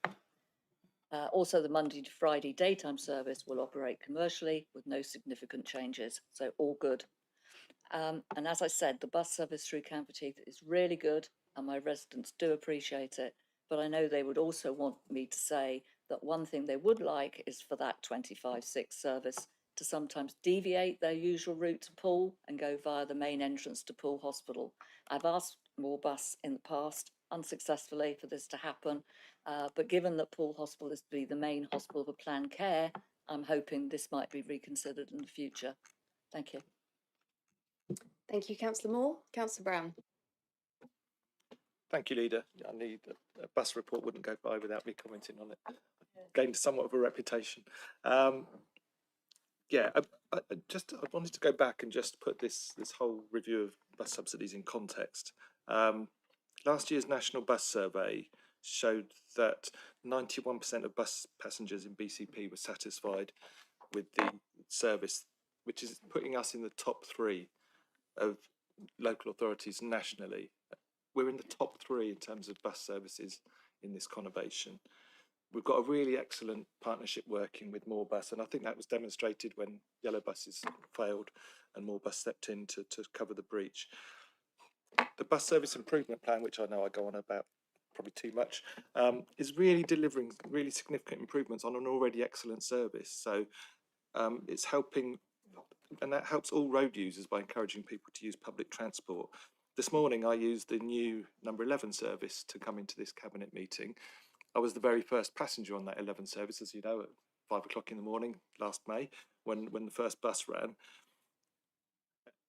Also, the Monday to Friday daytime service will operate commercially with no significant changes, so all good. And as I said, the bus service through Camford Heath is really good and my residents do appreciate it, but I know they would also want me to say that one thing they would like is for that 25/6 service to sometimes deviate their usual route to Poole and go via the main entrance to Poole Hospital. I've asked more bus in the past, unsuccessfully, for this to happen, but given that Poole Hospital is to be the main hospital for planned care, I'm hoping this might be reconsidered in the future. Thank you. Thank you, Councillor Moore. Councillor Brown. Thank you, Leader. I need a bus report wouldn't go by without me commenting on it. Gained somewhat of a reputation. Yeah, I wanted to go back and just put this whole review of bus subsidies in context. Last year's National Bus Survey showed that 91% of bus passengers in BCP were satisfied with the service, which is putting us in the top 3 of local authorities nationally. We're in the top 3 in terms of bus services in this conurbation. We've got a really excellent partnership working with Moorbus, and I think that was demonstrated when yellow buses failed and Moorbus stepped in to cover the breach. The bus service improvement plan, which I know I go on about probably too much, is really delivering really significant improvements on an already excellent service. So it's helping, and that helps all road users by encouraging people to use public transport. This morning I used the new number 11 service to come into this cabinet meeting. I was the very first passenger on that 11 service, as you know, at 5 o'clock in the morning last May, when the first bus ran.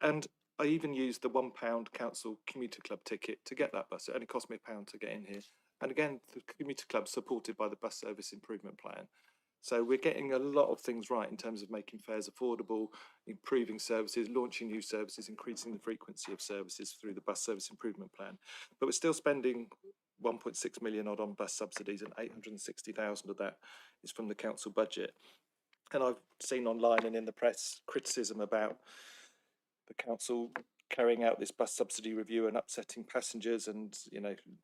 And I even used the £1 council commuter club ticket to get that bus. It only cost me £1 to get in here. And again, the commuter club supported by the bus service improvement plan. So we're getting a lot of things right in terms of making fares affordable, improving services, launching new services, increasing the frequency of services through the bus service improvement plan. But we're still spending 1.6 million odd on bus subsidies, and 860,000 of that is from the council budget. And I've seen online and in the press criticism about the council carrying out this bus subsidy review and upsetting passengers, and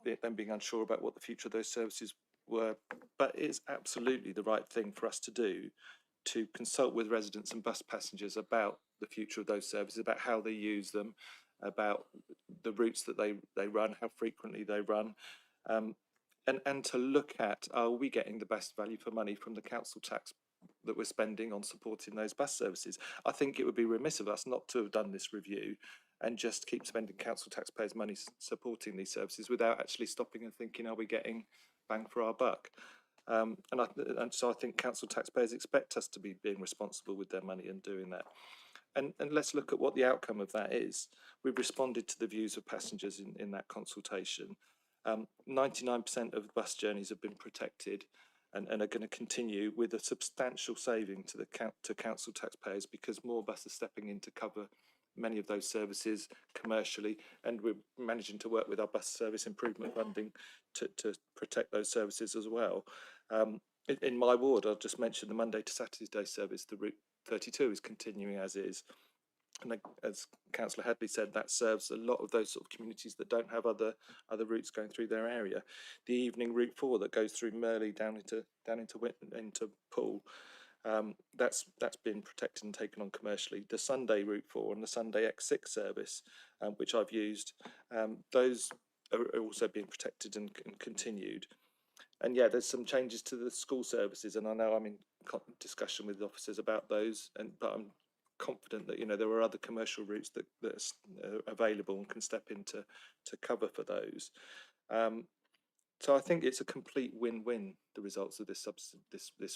them being unsure about what the future of those services were. But it's absolutely the right thing for us to do, to consult with residents and bus passengers about the future of those services, about how they use them, about the routes that they run, how frequently they run, and to look at, are we getting the best value for money from the council tax that we're spending on supporting those bus services? I think it would be remiss of us not to have done this review and just keep spending council taxpayers' money supporting these services without actually stopping and thinking, are we getting bang for our buck. And so I think council taxpayers expect us to be being responsible with their money and doing that. And let's look at what the outcome of that is. We've responded to the views of passengers in that consultation. 99% of bus journeys have been protected and are going to continue with a substantial saving to council taxpayers, because more buses are stepping in to cover many of those services commercially, and we're managing to work with our bus service improvement funding to protect those services as well. In my ward, I'll just mention the Monday to Saturday service, the Route 32 is continuing as is. And as Councillor Hadley said, that serves a lot of those sort of communities that don't have other routes going through their area. The evening Route 4 that goes through Merley down into Poole, that's been protected and taken on commercially. The Sunday Route 4 and the Sunday X6 service, which I've used, those are also being protected and continued. And yeah, there's some changes to the school services, and I know I'm in discussion with the officers about those, but I'm confident that there are other commercial routes that are available and can step in to cover for those. So I think it's a complete win-win, the results of this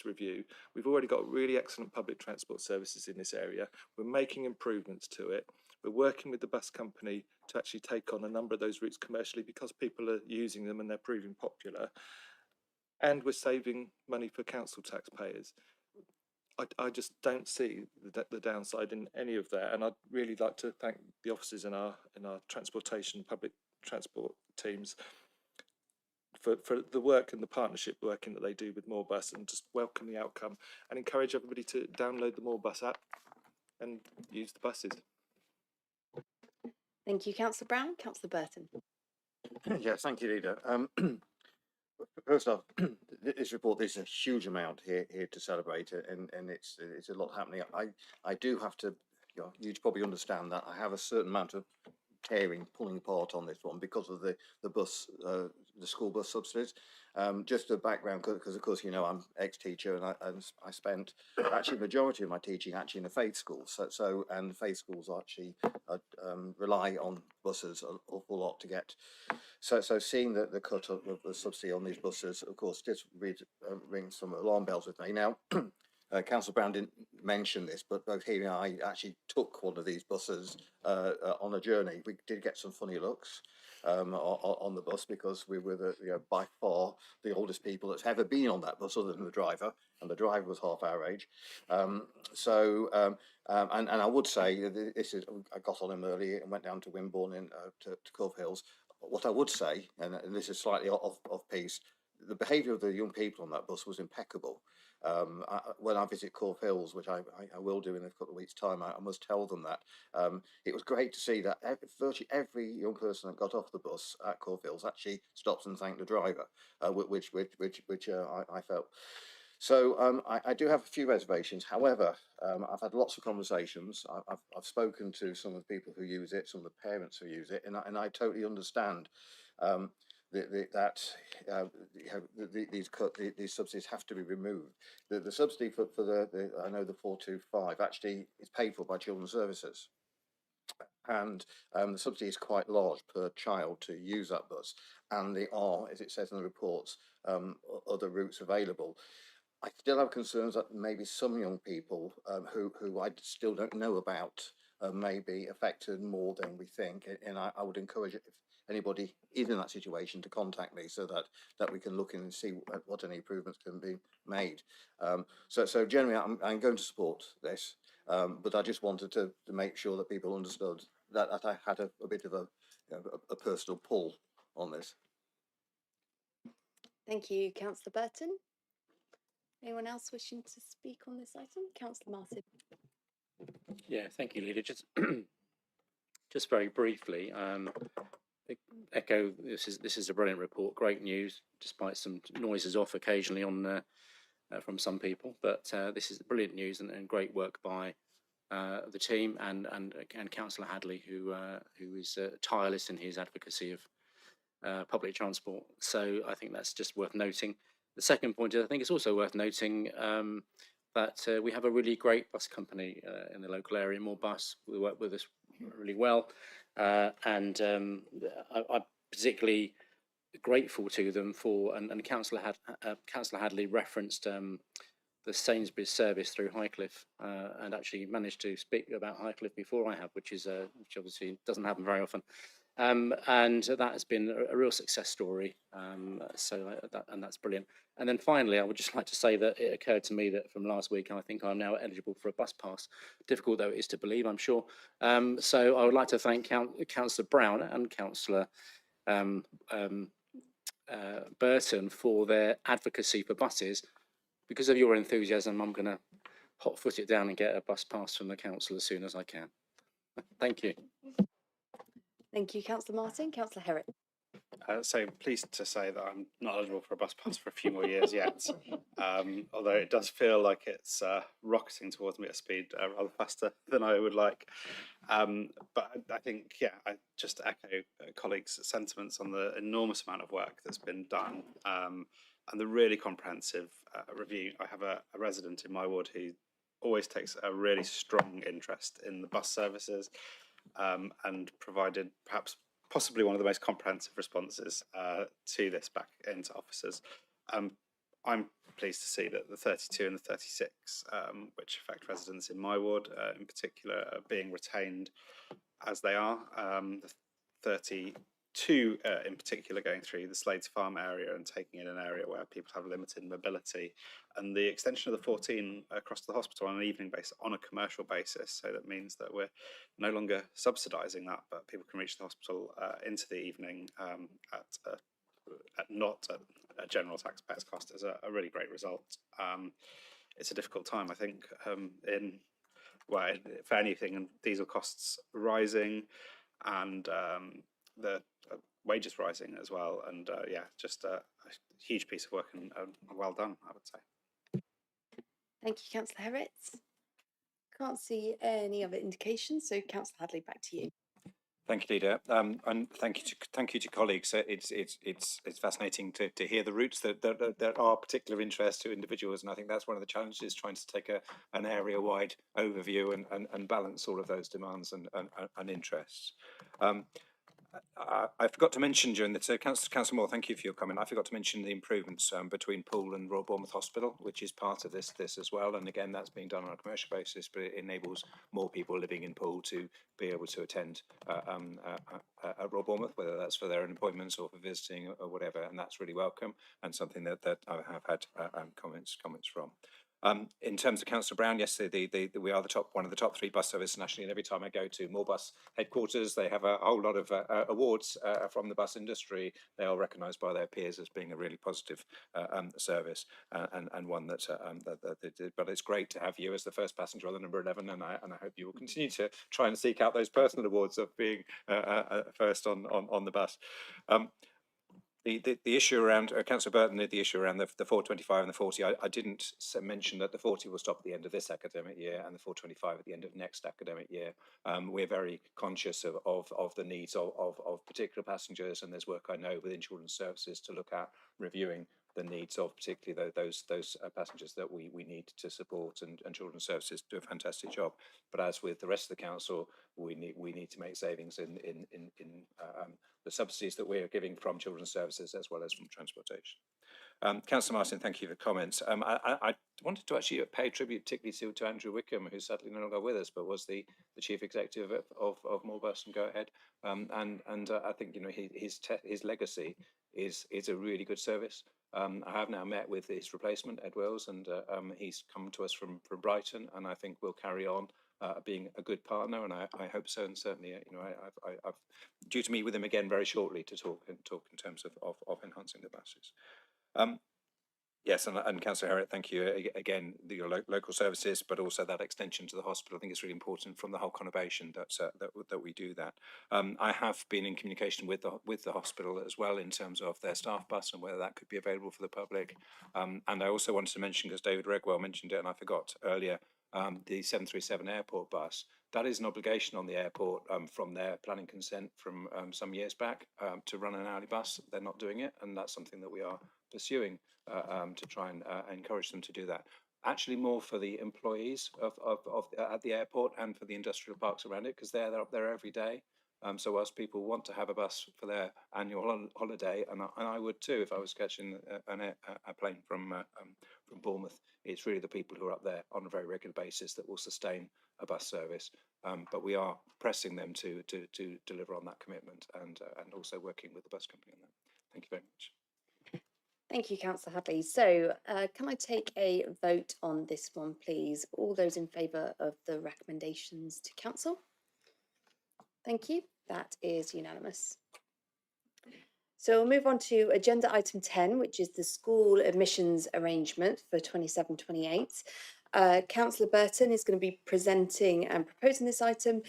review. We've already got really excellent public transport services in this area. We're making improvements to it. We're working with the bus company to actually take on a number of those routes commercially, because people are using them and they're proving popular. And we're saving money for council taxpayers. I just don't see the downside in any of that, and I'd really like to thank the officers in our transportation public transport teams for the work and the partnership working that they do with Moorbus, and just welcome the outcome and encourage everybody to download the Moorbus app and use the buses. Thank you, Councillor Brown. Councillor Burton. Yeah, thank you, Leader. First off, this report, there's a huge amount here to celebrate, and it's a lot happening. I do have to, you'd probably understand that I have a certain amount of pulling apart on this one because of the school bus subsidies. Just a background, because of course I'm ex-teacher, and I spent actually the majority of my teaching actually in a faith school. And faith schools actually rely on buses an awful lot to get. So seeing the cut of the subsidy on these buses, of course, did ring some alarm bells with me. Now, Councillor Brown didn't mention this, but both he and I actually took one of these buses on a journey. We did get some funny looks on the bus, because we were by far the oldest people that's ever been on that bus, other than the driver, and the driver was half our age. And I would say I got on him early and went down to Wimborne to Cove Hills. What I would say, and this is slightly off piece, the behaviour of the young people on that bus was impeccable. When I visit Cove Hills, which I will do in a couple of weeks' time, I must tell them that it was great to see that virtually every young person that got off the bus at Cove Hills actually stops and thanked the driver, which I felt. So I do have a few reservations. However, I've had lots of conversations. I've spoken to some of the people who use it, some of the parents who use it, and I totally understand these subsidies have to be removed. The subsidy for the I know the 425 actually is paid for by Children's Services, and the subsidy is quite large per child to use that bus, and there are, as it says in the reports, other routes available. I still have concerns that maybe some young people who I still don't know about may be affected more than we think, and I would encourage, if anybody is in that situation, to contact me so that we can look in and see what any improvements can be made. So generally, I'm going to support this, but I just wanted to make sure that people understood that I had a bit of a personal pull on this. Thank you, Councillor Burton. Anyone else wishing to speak on this item? Councillor Martin. Yeah, thank you, Leader. Just very briefly, echo. This is a brilliant report. Great news, despite some noises off occasionally on from some people. But this is brilliant news and great work by the team and Councillor Hadley, who is tireless in his advocacy of public transport. So I think that's just worth noting. The second point is, I think it's also worth noting that we have a really great bus company in the local area, Moorbus, who work with us really well. And I particularly grateful to them for, and Councillor Hadley referenced the Sainsbury's service through Highcliffe, and actually managed to speak about Highcliffe before I have, which obviously doesn't happen very often. And that has been a real success story. And that's brilliant. And then finally, I would just like to say that it occurred to me that from last week, I think I'm now eligible for a bus pass. Difficult though it is to believe, I'm sure. So I would like to thank Councillor Brown and Councillor Burton for their advocacy for buses. Because of your enthusiasm, I'm going to hot foot it down and get a bus pass from the council as soon as I can. Thank you. Thank you, Councillor Martin. Councillor Herrick. So pleased to say that I'm not eligible for a bus pass for a few more years yet, although it does feel like it's rocketing towards me at speed rather faster than I would like. But I think, yeah, I just echo colleagues' sentiments on the enormous amount of work that's been done and the really comprehensive review. I have a resident in my ward who always takes a really strong interest in the bus services and provided possibly one of the most comprehensive responses to this back into officers. I'm pleased to see that the 32 and the 36, which affect residents in my ward in particular, are being retained as they are. The 32 in particular going through the Slades Farm area and taking in an area where people have limited mobility, and the extension of the 14 across the hospital on an evening basis on a commercial basis. So that means that we're no longer subsidising that, but people can reach the hospital into the evening at not a general taxpayer's cost is a really great result. It's a difficult time, I think, for anything, and diesel costs rising and the wages rising as well. And just a huge piece of work and well done, I would say. Thank you, Councillor Herrick. Can't see any other indications, so Councillor Hadley, back to you. Thank you, Leader, and thank you to colleagues. It's fascinating to hear the routes that are particular interest to individuals, and I think that's one of the challenges, trying to take an area-wide overview and balance all of those demands and interests. I forgot to mention during the Councillor Moore, thank you for your comment. I forgot to mention the improvements between Poole and Royal Bournemouth Hospital, which is part of this as well. And again, that's being done on a commercial basis, but it enables more people living in Poole to be able to attend at Royal Bournemouth, whether that's for their own appointments or for visiting or whatever. And that's really welcome and something that I have had comments from. In terms of Councillor Brown, yes, we are one of the top 3 bus services nationally, and every time I go to Moorbus headquarters, they have a whole lot of awards from the bus industry. They are recognised by their peers as being a really positive service and one that they did. But it's great to have you as the first passenger on the number 11, and I hope you will continue to try and seek out those personal awards of being first on the bus. The issue around Councillor Burton, the issue around the 425 and the 40, I didn't mention that the 40 will stop at the end of this academic year and the 425 at the end of next academic year. We're very conscious of the needs of particular passengers, and there's work I know within Children's Services to look at reviewing the needs of particularly those passengers that we need to support, and Children's Services do a fantastic job. But as with the rest of the council, we need to make savings in the subsidies that we're giving from Children's Services as well as from transportation. Councillor Martin, thank you for comments. I wanted to actually pay tribute particularly to Andrew Wickham, who's sadly no longer with us, but was the chief executive of Moorbus and Go Ahead. And I think his legacy is a really good service. I have now met with his replacement, Ed Wells, and he's come to us from Brighton, and I think we'll carry on being a good partner, and I hope so. And certainly, I've due to meet with him again very shortly to talk in terms of enhancing the buses. Yes, and Councillor Herrick, thank you again. Your local services, but also that extension to the hospital. I think it's really important from the whole conurbation that we do that. I have been in communication with the hospital as well in terms of their staff bus and whether that could be available for the public. And I also wanted to mention, because David Regwell mentioned it and I forgot earlier, the 737 airport bus. That is an obligation on the airport from their planning consent from some years back to run an hourly bus. They're not doing it, and that's something that we are pursuing to try and encourage them to do that. Actually, more for the employees at the airport and for the industrial parks around it, because they're up there every day. So whilst people want to have a bus for their annual holiday, and I would too if I was catching a plane from Bournemouth, it's really the people who are up there on a very regular basis that will sustain a bus service. But we are pressing them to deliver on that commitment, and also working with the bus company on that. Thank you very much. Thank you, Councillor Hadley. So can I take a vote on this one, please? All those in favour of the recommendations to Council? Thank you. That is unanimous. So we'll move on to agenda item 10, which is the school admissions arrangement for 27-28. Councillor Burton is going to be presenting and proposing this item.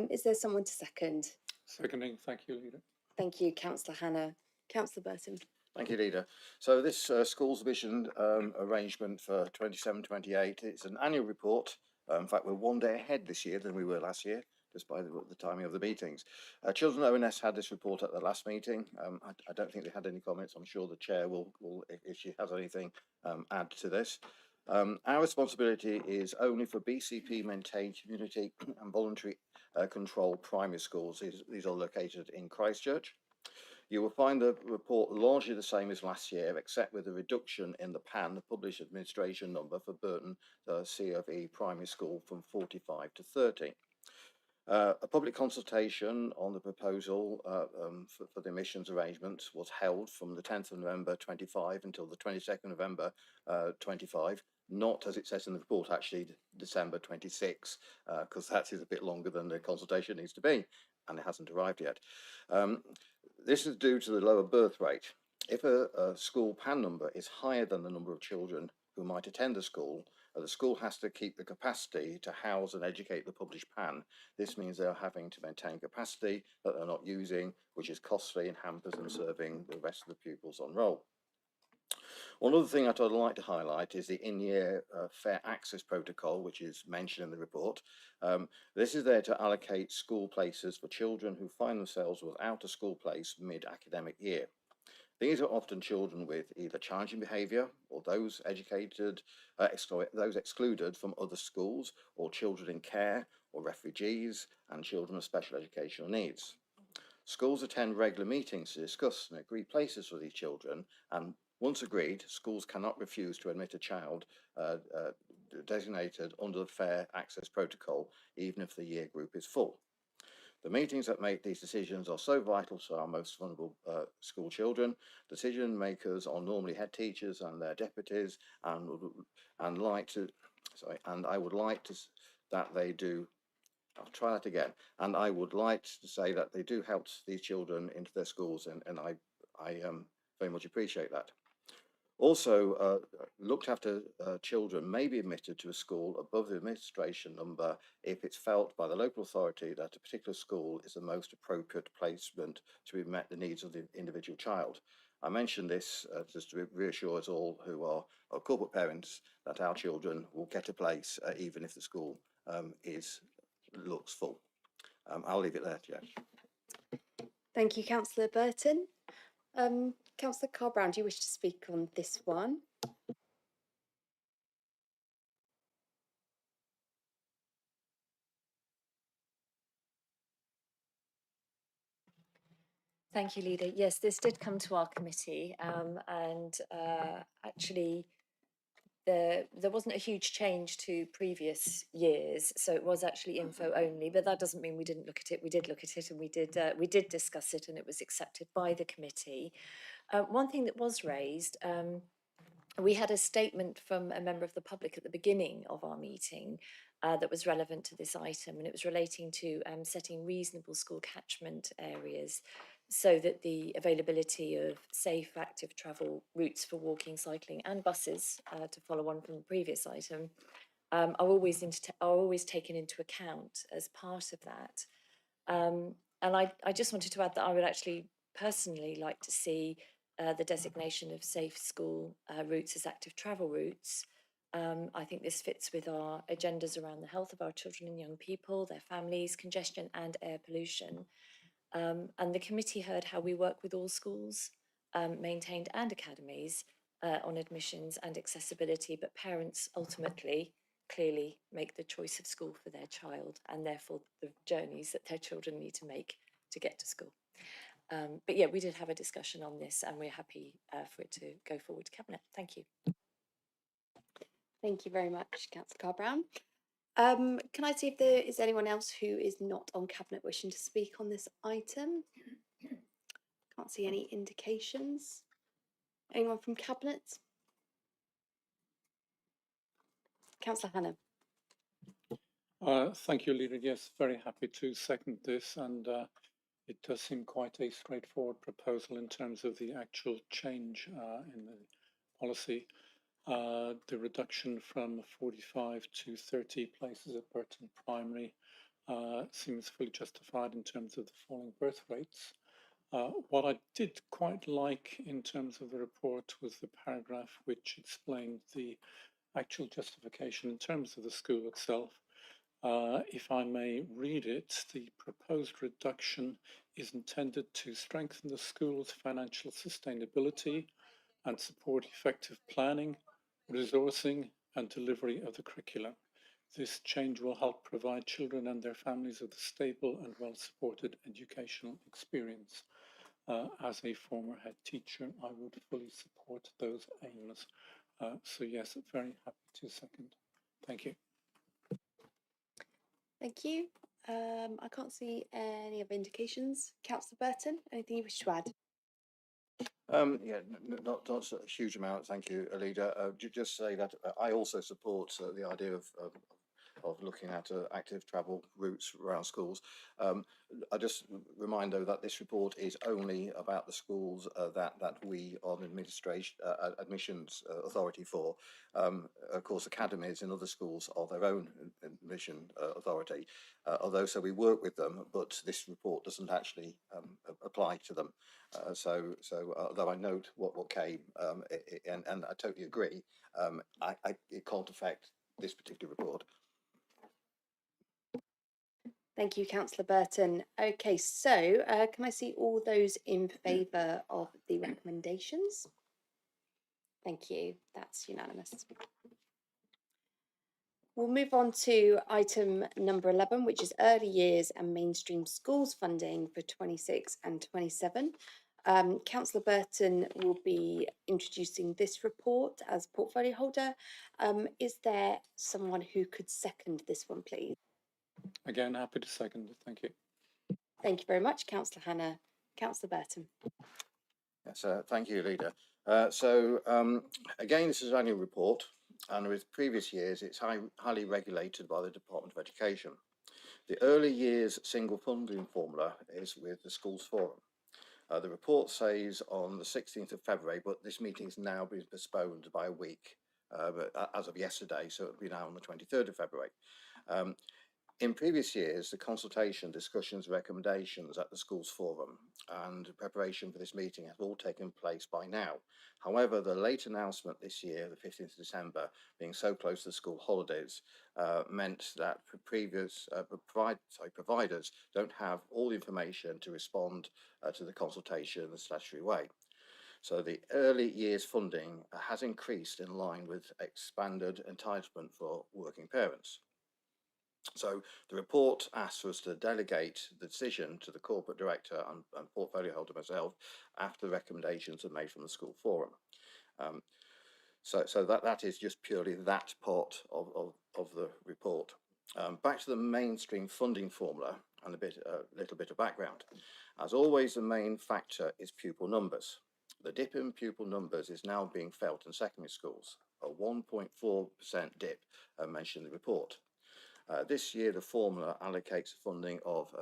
Is there someone to second? Seconding, thank you, Leader. Thank you, Councillor Hannah. Councillor Burton. Thank you, Leader. So this schools admission arrangement for 27-28, it's an annual report. In fact, we're one day ahead this year than we were last year, just by the timing of the meetings. Children ONS had this report at the last meeting. I don't think they had any comments. I'm sure the chair will if she has anything, add to this. Our responsibility is only for BCP maintained community and voluntary controlled primary schools. These are located in Christchurch. You will find the report largely the same as last year, except with a reduction in the PAN, the Published Administration Number for Burton CFE Primary School, from 45 to 30. A public consultation on the proposal for the admissions arrangement was held from the 10th of November 25 until the 22nd of November 25, not, as it says in the report, actually December 26, because that is a bit longer than the consultation needs to be, and it hasn't arrived yet. This is due to the lower birth rate. If a school PAN number is higher than the number of children who might attend the school has to keep the capacity to house and educate the published PAN. This means they're having to maintain capacity that they're not using, which is costly and hampers them serving the rest of the pupils on roll. One other thing that I'd like to highlight is the in-year fair access protocol, which is mentioned in the report. This is there to allocate school places for children who find themselves without a school place mid-academic year. These are often children with either challenging behaviour or those those excluded from other schools, or children in care, or refugees and children with special educational needs. Schools attend regular meetings to discuss and agree places for these children, and once agreed, schools cannot refuse to admit a child designated under the Fair Access Protocol, even if the year group is full. The meetings that make these decisions are so vital to our most vulnerable school children. Decision makers are normally head teachers and their deputies, and I would like to that they do. I'll try that again. And I would like to say that they do help these children into their schools, and I very much appreciate that. Also, looked after children may be admitted to a school above the administration number if it's felt by the local authority that a particular school is the most appropriate placement to met the needs of the individual child. I mention this just to reassure us all who are corporate parents that our children will get a place even if the school looks full. I'll leave it there, Jeff. Thank you, Councillor Burton. Councillor Carr-Brown, do you wish to speak on this one? Thank you, Leader. Yes, this did come to our committee, and actually there wasn't a huge change to previous years, so it was actually info only, but that doesn't mean we didn't look at it. We did look at it, and we did discuss it, and it was accepted by the committee. One thing that was raised, we had a statement from a member of the public at the beginning of our meeting that was relevant to this item, and it was relating to setting reasonable school catchment areas so that the availability of safe, active travel routes for walking, cycling and buses, to follow on from the previous item, are always taken into account as part of that. And I just wanted to add that I would actually personally like to see the designation of safe school routes as active travel routes. I think this fits with our agendas around the health of our children and young people, their families, congestion and air pollution. And the committee heard how we work with all schools, maintained and academies, on admissions and accessibility, but parents ultimately clearly make the choice of school for their child, and therefore the journeys that their children need to make to get to school. But yeah, we did have a discussion on this, and we're happy for it to go forward to Cabinet. Thank you. Thank you very much, Councillor Carr-Brown. Can I see if there is anyone else who is not on Cabinet wishing to speak on this item? Can't see any indications. Anyone from Cabinet? Councillor Hannah. Thank you, Leader. Yes, very happy to second this, and it does seem quite a straightforward proposal in terms of the actual change in the policy. The reduction from 45 to 30 places at Burton Primary seems fully justified in terms of the falling birth rates. What I did quite like in terms of the report was the paragraph which explained the actual justification in terms of the school itself. If I may read it, the proposed reduction is intended to strengthen the school's financial sustainability and support effective planning, resourcing and delivery of the curriculum. This change will help provide children and their families with a stable and well-supported educational experience. As a former head teacher, I would fully support those aims. So yes, very happy to second. Thank you. Thank you. I can't see any other indications. Councillor Burton, anything you wish to add? Yeah, not a huge amount, thank you, Alida. Just say that I also support the idea of looking at active travel routes around schools. I just remind though that this report is only about the schools that we are an admissions authority for. Of course, academies in other schools are their own admission authority, although so we work with them, but this report doesn't actually apply to them. So although I note what came, and I totally agree, it can't affect this particular report. Thank you, Councillor Burton. Okay, so can I see all those in favour of the recommendations? Thank you, that's unanimous. We'll move on to item number 11, which is early years and mainstream schools funding for 26 and 27. Councillor Burton will be introducing this report as portfolio holder. Is there someone who could second this one, please? Again, happy to second it. Thank you. Thank you very much, Councillor Hannah. Councillor Burton. Yes, thank you, Leader. Again, this is an annual report, and with previous years, it's highly regulated by the Department of Education. The early years single funding formula is with the Schools Forum. The report says on the 16th of February, but this meeting has now been postponed by a week as of yesterday, so it'll be now on the 23rd of February. In previous years, the consultation, discussions, recommendations at the Schools Forum and preparation for this meeting have all taken place by now. However, the late announcement this year, the 15th of December, being so close to the school holidays, meant that previous providers don't have all the information to respond to the consultation in the statutory way. So the early years funding has increased in line with expanded entitlement for working parents. So the report asks us to delegate the decision to the corporate director and portfolio holder myself after the recommendations are made from the school forum. So that is just purely that part of the report. Back to the mainstream funding formula and a little bit of background. As always, the main factor is pupil numbers. The dip in pupil numbers is now being felt in secondary schools, a 1.4% dip mentioned in the report. This year, the formula allocates funding of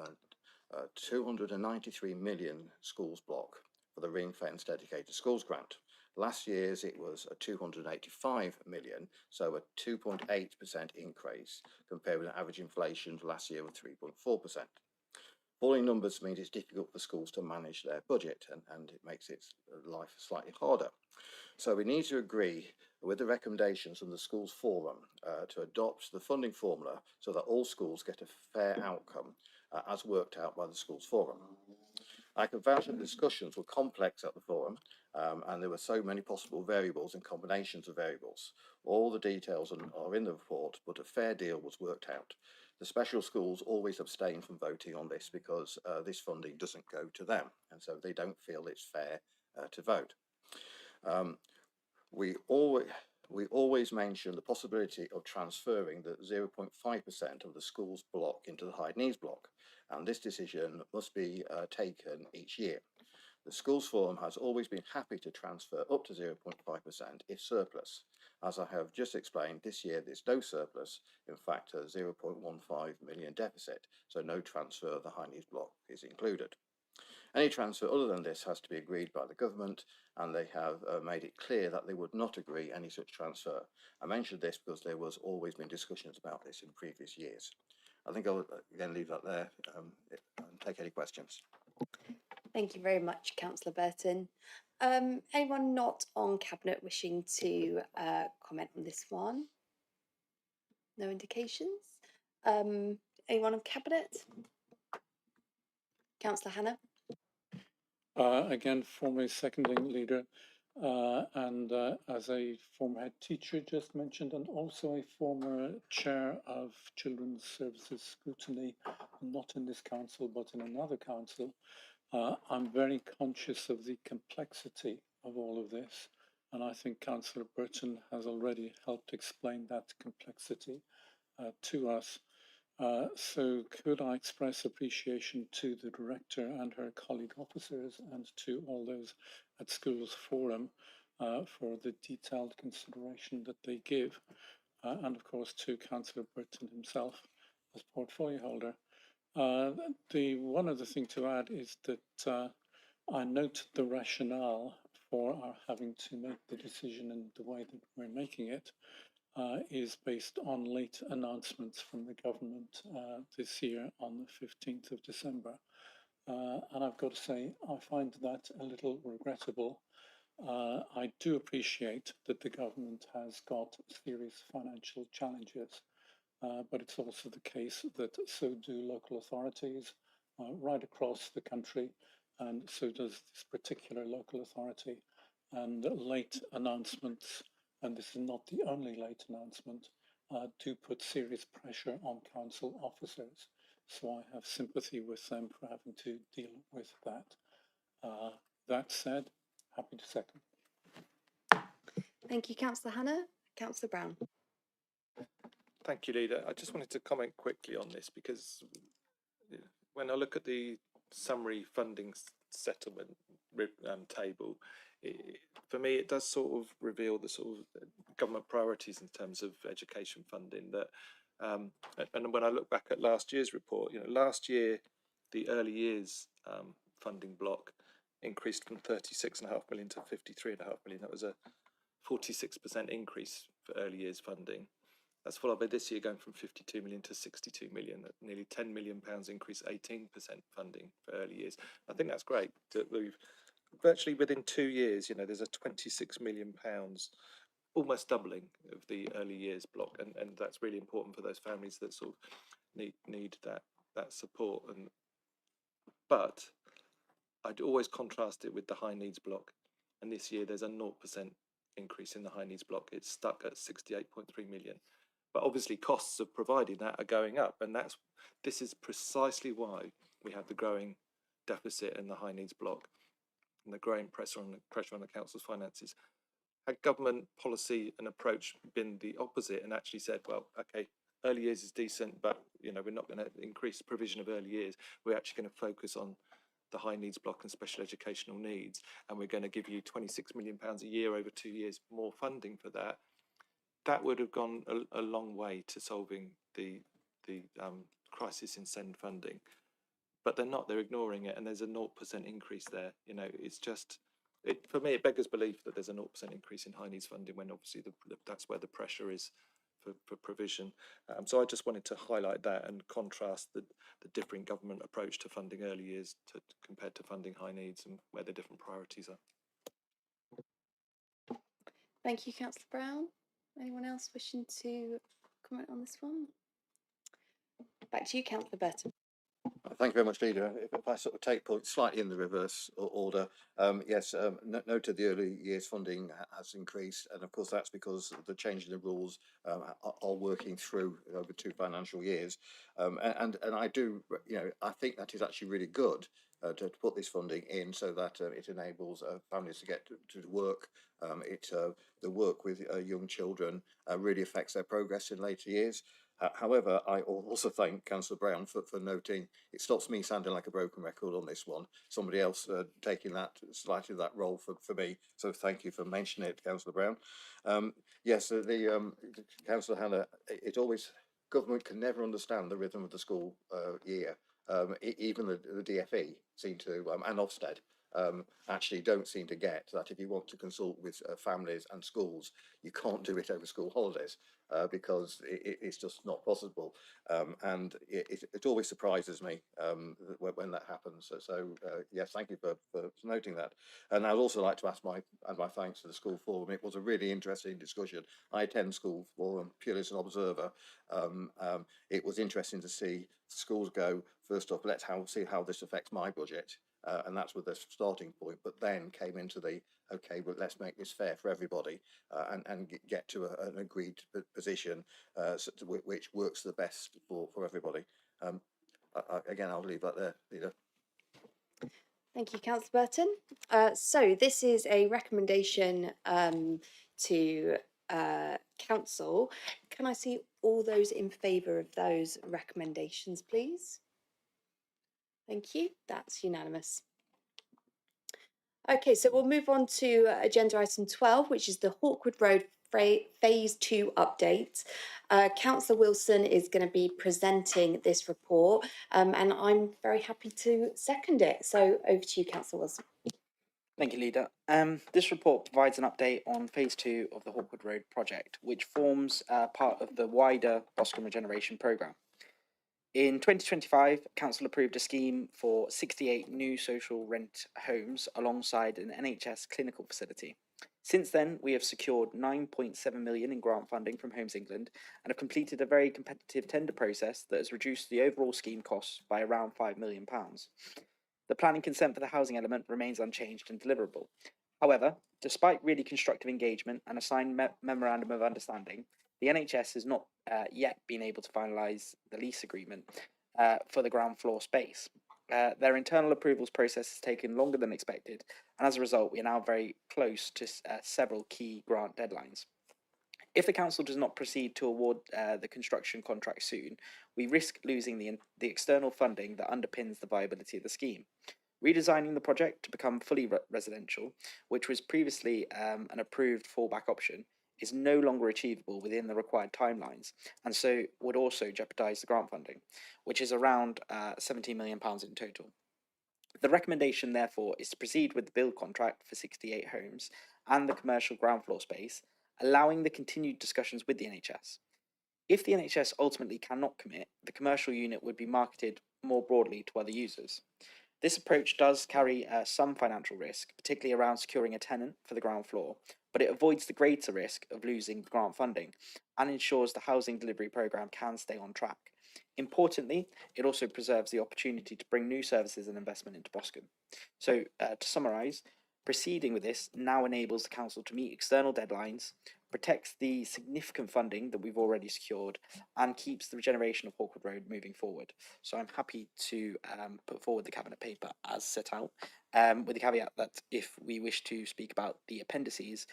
293 million schools block for the ring-fence dedicated schools grant. Last year's it was a 285 million, so a 2.8% increase compared with an average inflation for last year of 3.4%. Falling numbers means it's difficult for schools to manage their budget and it makes its life slightly harder. So we need to agree with the recommendations from the Schools Forum to adopt the funding formula so that all schools get a fair outcome as worked out by the Schools Forum. I can vouch that the discussions were complex at the forum and there were so many possible variables and combinations of variables. All the details are in the report, but a fair deal was worked out. The special schools always abstain from voting on this because this funding doesn't go to them, and so they don't feel it's fair to vote. We always mention the possibility of transferring the 0.5% of the school's block into the high needs block, and this decision must be taken each year. The Schools Forum has always been happy to transfer up to 0.5% if surplus. As I have just explained, this year there's no surplus, in fact a 0.15 million deficit, so no transfer of the high needs block is included. Any transfer other than this has to be agreed by the government, and they have made it clear that they would not agree any such transfer. I mentioned this because there was always been discussions about this in previous years. I think I'll again leave that there and take any questions. Thank you very much, Councillor Burton. Anyone not on Cabinet wishing to comment on this one? No indications. Anyone on Cabinet? Councillor Hannah? Again, formerly seconding leader, and as a former head teacher just mentioned, and also a former chair of Children's Services Scrutiny, not in this council but in another council, I'm very conscious of the complexity of all of this, and I think Councillor Burton has already helped explain that complexity to us. So could I express appreciation to the director and her colleague officers and to all those at Schools Forum for the detailed consideration that they give, and of course to Councillor Burton himself as portfolio holder. The one other thing to add is that I note the rationale for our having to make the decision in the way that we're making it. Is based on late announcements from the government this year on the 15th of December. And I've got to say, I find that a little regrettable. I do appreciate that the government has got serious financial challenges, but it's also the case that so do local authorities right across the country, and so does this particular local authority. And late announcements, and this is not the only late announcement, do put serious pressure on council officers. So I have sympathy with them for having to deal with that. That said, happy to second. Thank you, Councillor Hannah. Councillor Brown. Thank you, Leader. I just wanted to comment quickly on this because when I look at the summary funding settlement table, for me, it does sort of reveal the sort of government priorities in terms of education funding. That, and when I look back at last year's report, last year the early years funding block increased from 36.5 million to 53.5 million. That was a 46% increase for early years funding. That's followed by this year going from 52 million to 62 million, nearly £10 million increase, 18% funding for early years. I think that's great that we've virtually within 2 years, there's a £26 million, almost doubling of the early years block, and that's really important for those families that sort of need that support. But I'd always contrast it with the high needs block, and this year there's a 0% increase in the high needs block. It's stuck at 68.3 million. But obviously costs of providing that are going up, and this is precisely why we have the growing deficit in the high needs block and the growing pressure on the council's finances. Had government policy and approach been the opposite and actually said, well, okay, early years is decent, but we're not going to increase provision of early years. We're actually going to focus on the high needs block and special educational needs, and we're going to give you £26 million a year over 2 years more funding for that. That would have gone a long way to solving the crisis in SEND funding. But they're not, they're ignoring it, and there's a 0% increase there. It's just, for me, it beggars belief that there's a 0% increase in high needs funding when obviously that's where the pressure is for provision. So I just wanted to highlight that and contrast the different government approach to funding early years compared to funding high needs and where the different priorities are. Thank you, Councillor Brown. Anyone else wishing to comment on this one? Back to you, Councillor Burton. Thank you very much, Leader. If I sort of take points slightly in the reverse order, yes, noted the early years funding has increased, and of course that's because the change in the rules are working through over 2 financial years, and I do, I think that is actually really good. To put this funding in so that it enables families to get to work. The work with young children really affects their progress in later years. However, I also thank Councillor Brown for noting, it stops me sounding like a broken record on this one, somebody else taking slightly that role for me, so thank you for mentioning it, Councillor Brown. Yes, Councillor Hannah, government can never understand the rhythm of the school year. Even the DFE seem to, and Ofsted, actually don't seem to get that if you want to consult with families and schools, you can't do it over school holidays because it's just not possible. And it always surprises me when that happens. So yes, thank you for noting that. And I'd also like to add my thanks to the school forum. It was a really interesting discussion. I attend school forum purely as an observer. It was interesting to see schools go, first off, let's see how this affects my budget. And that's with the starting point, but then came into the, okay, but let's make this fair for everybody and get to an agreed position which works the best for everybody. Again, I'll leave that there, Leader. Thank you, Councillor Burton. So this is a recommendation to Council. Can I see all those in favour of those recommendations, please? Thank you. That's unanimous. Okay, so we'll move on to agenda item 12, which is the Hawkwood Road Phase 2 update. Councillor Wilson is going to be presenting this report, and I'm very happy to second it. So over to you, Councillor Wilson. Thank you, Leader. This report provides an update on Phase 2 of the Hawkwood Road project, which forms part of the wider Boscombe Regeneration Programme. In 2025, Council approved a scheme for 68 new social rent homes alongside an NHS clinical facility. Since then, we have secured 9.7 million in grant funding from Homes England and have completed a very competitive tender process that has reduced the overall scheme costs by around £5 million. The planning consent for the housing element remains unchanged and deliverable. However, despite really constructive engagement and a signed memorandum of understanding, the NHS has not yet been able to finalise the lease agreement for the ground floor space. Their internal approvals process has taken longer than expected, and as a result, we are now very close to several key grant deadlines. If the council does not proceed to award the construction contract soon, we risk losing the external funding that underpins the viability of the scheme. Redesigning the project to become fully residential, which was previously an approved fallback option, is no longer achievable within the required timelines, and so would also jeopardise the grant funding, which is around £17 million in total. The recommendation, therefore, is to proceed with the build contract for 68 homes and the commercial ground floor space, allowing the continued discussions with the NHS. If the NHS ultimately cannot commit, the commercial unit would be marketed more broadly to other users. This approach does carry some financial risk, particularly around securing a tenant for the ground floor, but it avoids the greater risk of losing grant funding and ensures the housing delivery programme can stay on track. Importantly, it also preserves the opportunity to bring new services and investment into Boscombe. So, to summarise, proceeding with this now enables the council to meet external deadlines, protects the significant funding that we've already secured, and keeps the regeneration of Hawkwood Road moving forward. So I'm happy to put forward the Cabinet paper as set out, with the caveat that if we wish to speak about the appendices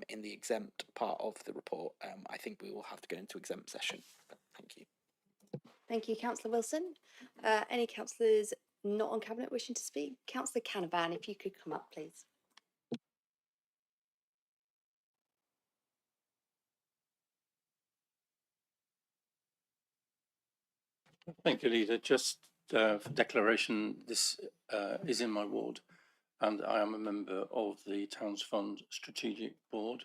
in the exempt part of the report, I think we will have to go into exempt session. Thank you. Thank you, Councillor Wilson. Any councillors not on Cabinet wishing to speak? Councillor Canavan, if you could come up, please. Thank you, Leader. Just for declaration, this is in my ward, and I am a member of the Towns Fund Strategic Board.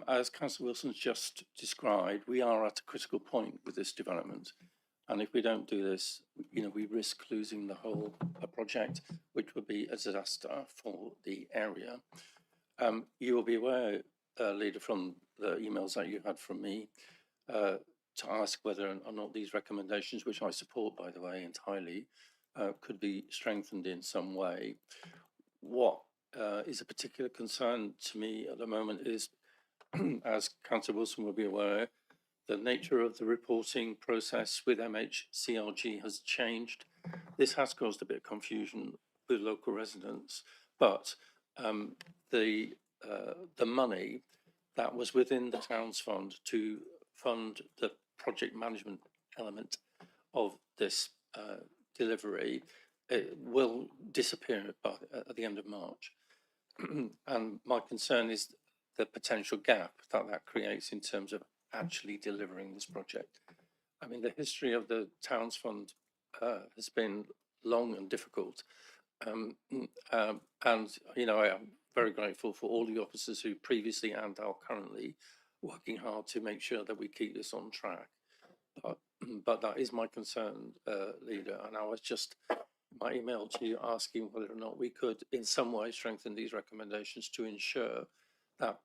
As Councillor Wilson's just described, we are at a critical point with this development, and if we don't do this, we risk losing the whole project, which would be a disaster for the area. You will be aware, Leader, from the emails that you had from me, to ask whether or not these recommendations, which I support, by the way, entirely, could be strengthened in some way. What is a particular concern to me at the moment is, as Councillor Wilson will be aware, the nature of the reporting process with MHCLG has changed. This has caused a bit of confusion with local residents, but the money that was within the Towns Fund to fund the project management element of this delivery will disappear at the end of March. And my concern is the potential gap that creates in terms of actually delivering this project. I mean, the history of the Towns Fund has been long and difficult. And, you know, I am very grateful for all the officers who previously and are currently working hard to make sure that we keep this on track. But that is my concern, Leader, and I was just my email to you asking whether or not we could in some way strengthen these recommendations to ensure that,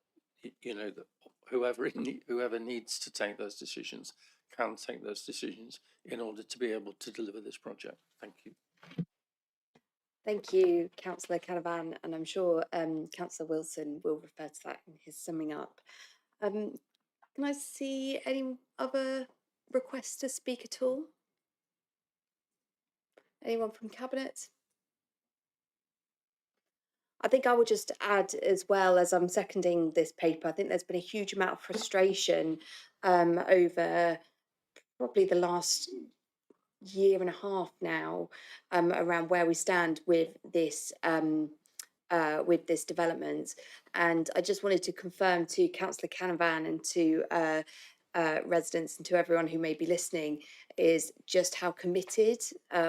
you know, that whoever needs to take those decisions can take those decisions in order to be able to deliver this project. Thank you. Thank you, Councillor Canavan, and I'm sure Councillor Wilson will refer to that in his summing up. Can I see any other requests to speak at all? Anyone from Cabinet? I think I would just add as well, as I'm seconding this paper, I think there's been a huge amount of frustration over probably the last year and a half now around where we stand with this development. And I just wanted to confirm to Councillor Canavan and to residents and to everyone who may be listening is just how committed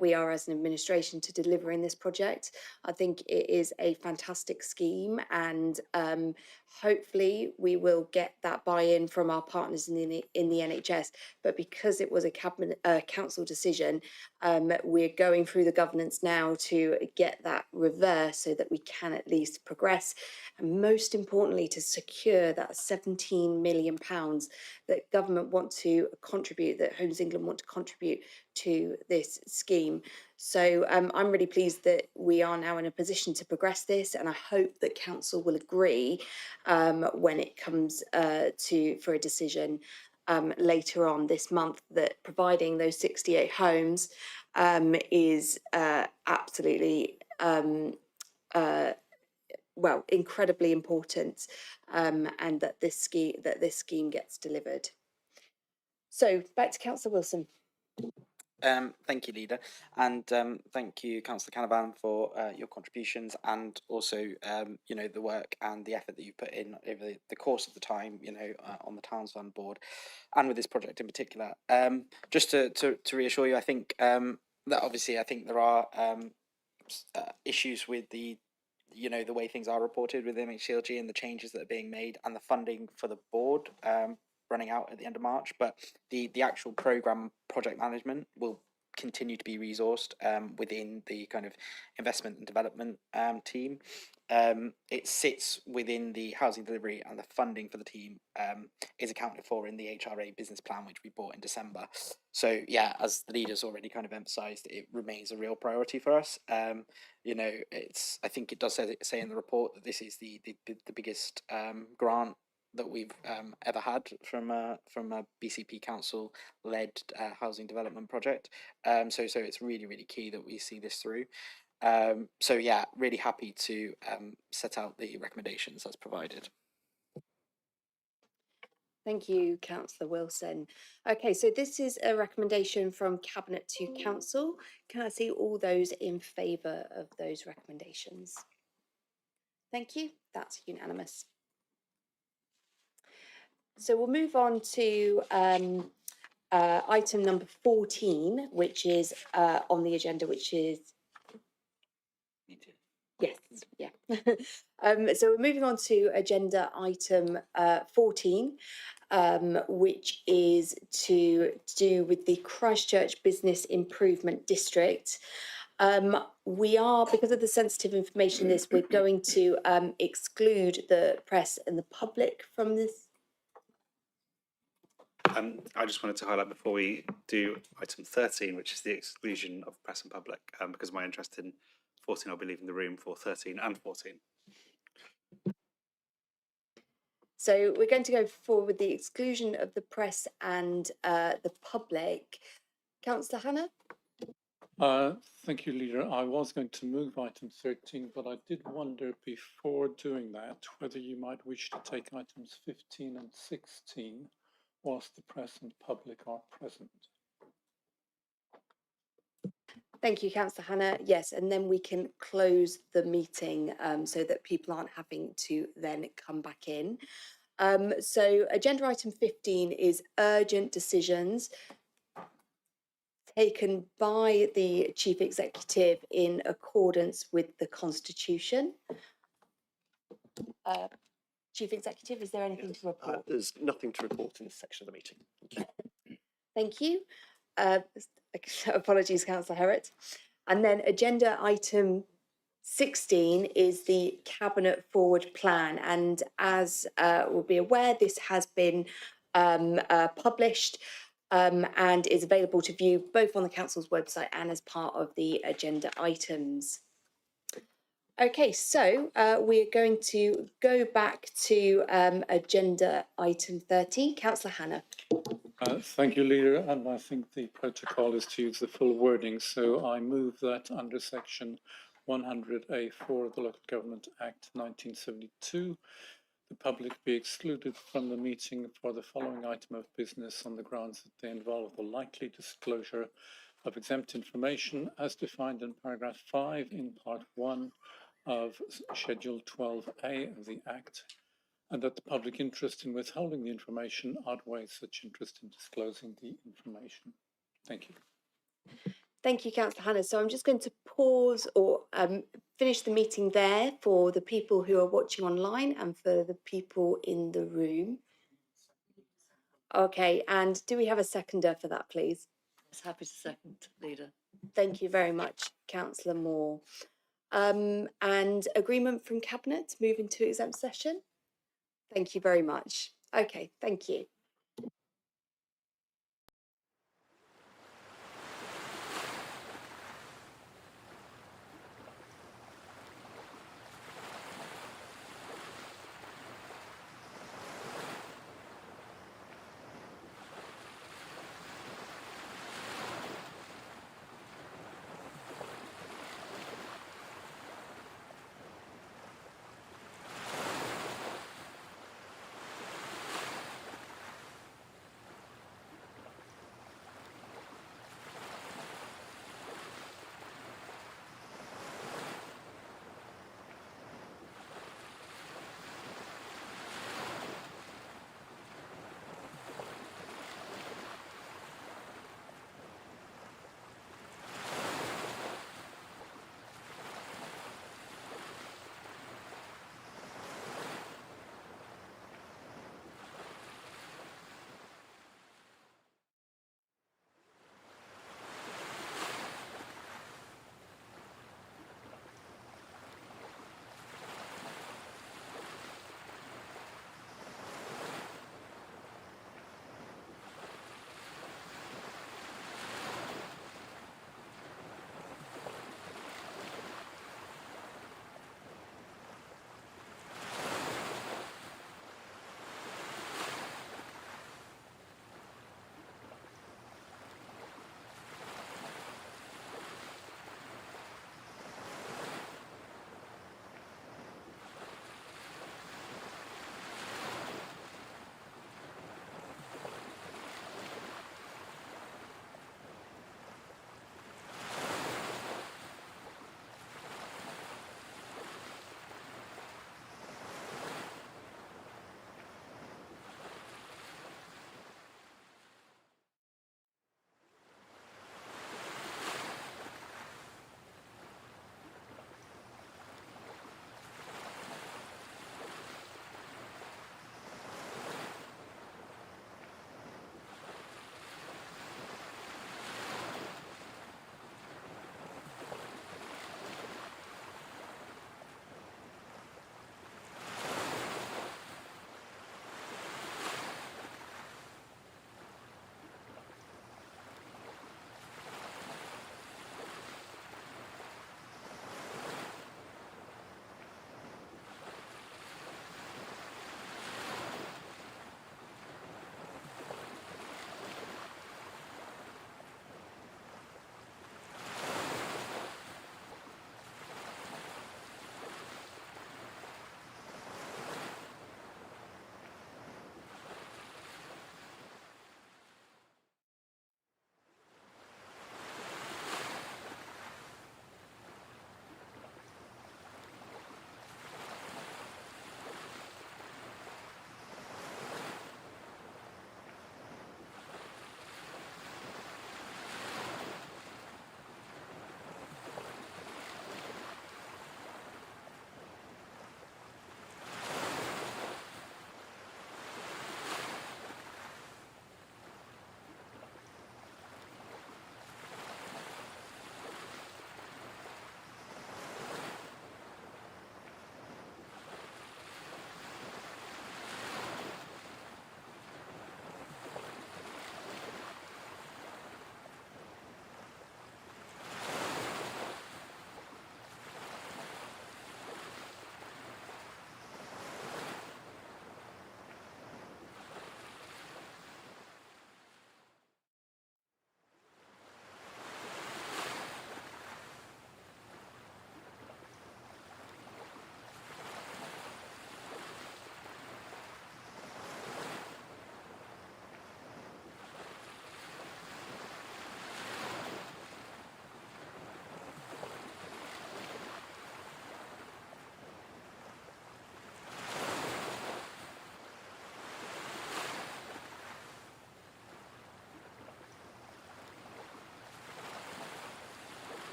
we are as an administration to delivering this project. I think it is a fantastic scheme, and hopefully we will get that buy-in from our partners in the NHS. But because it was a cabinet council decision, we're going through the governance now to get that reversed so that we can at least progress, and most importantly to secure that £17 million that government want to contribute, that Homes England want to contribute to this scheme. So I'm really pleased that we are now in a position to progress this, and I hope that council will agree when it comes for a decision later on this month, that providing those 68 homes is absolutely well, incredibly important, and that this scheme gets delivered. So back to Councillor Wilson. Thank you, Leader, and thank you, Councillor Canavan, for your contributions, and also, you know, the work and the effort that you put in over the course of the time, you know, on the Towns Fund board, and with this project in particular. Just to reassure you, I think that obviously I think there are issues with the, you know, the way things are reported with MHCLG and the changes that are being made, and the funding for the board running out at the end of March. But the actual programme project management will continue to be resourced within the kind of investment and development team. It sits within the housing delivery, and the funding for the team is accounted for in the HRA business plan, which we bought in December. So yeah, as the leaders already kind of emphasised, it remains a real priority for us. You know, I think it does say in the report that this is the biggest grant that we've ever had from a BCP Council led housing development project. So it's really key that we see this through. So yeah, really happy to set out the recommendations as provided. Thank you, Councillor Wilson. Okay, so this is a recommendation from Cabinet to Council. Can I see all those in favour of those recommendations? Thank you, that's unanimous. So we'll move on to item number 14, which is on the agenda, which is... Yes, yeah. So we're moving on to agenda item 14, which is to do with the Christchurch Business Improvement District. We are, because of the sensitive information in this, we're going to exclude the press and the public from this. I just wanted to highlight before we do item 13, which is the exclusion of press and public, because of my interest in 14, I'll be leaving the room for 13 and 14. So we're going to go forward with the exclusion of the press and the public. Councillor Hannah? Thank you, Leader. I was going to move item 13, but I did wonder before doing that whether you might wish to take items 15 and 16 whilst the press and public are present. Thank you, Councillor Hannah. Yes, and then we can close the meeting so that people aren't having to then come back in. So agenda item 15 is urgent decisions taken by the Chief Executive in accordance with the Constitution. Chief Executive, is there anything to report? There's nothing to report in this section of the meeting. Thank you. Apologies, Councillor Herritt. And then agenda item 16 is the Cabinet Forward Plan. And as we'll be aware, this has been published and is available to view both on the Council's website and as part of the agenda items. Okay, so we're going to go back to agenda item 13. Councillor Hannah. Thank you, Leader, and I think the protocol is to use the full wording, so I move that under section 100A4 of the Local Government Act 1972, the public be excluded from the meeting for the following item of business on the grounds that they involve the likely disclosure of exempt information as defined in paragraph 5 in part 1 of Schedule 12A of the Act, and that the public interest in withholding the information outweighs such interest in disclosing the information. Thank you. Thank you, Councillor Hannah. So I'm just going to pause or finish the meeting there for the people who are watching online and for the people in the room. Okay, and do we have a seconder for that, please? Yes, happy to second, Leader. Thank you very much, Councillor Moore. And agreement from Cabinet moving to exempt session? Thank you very much. Okay, thank you.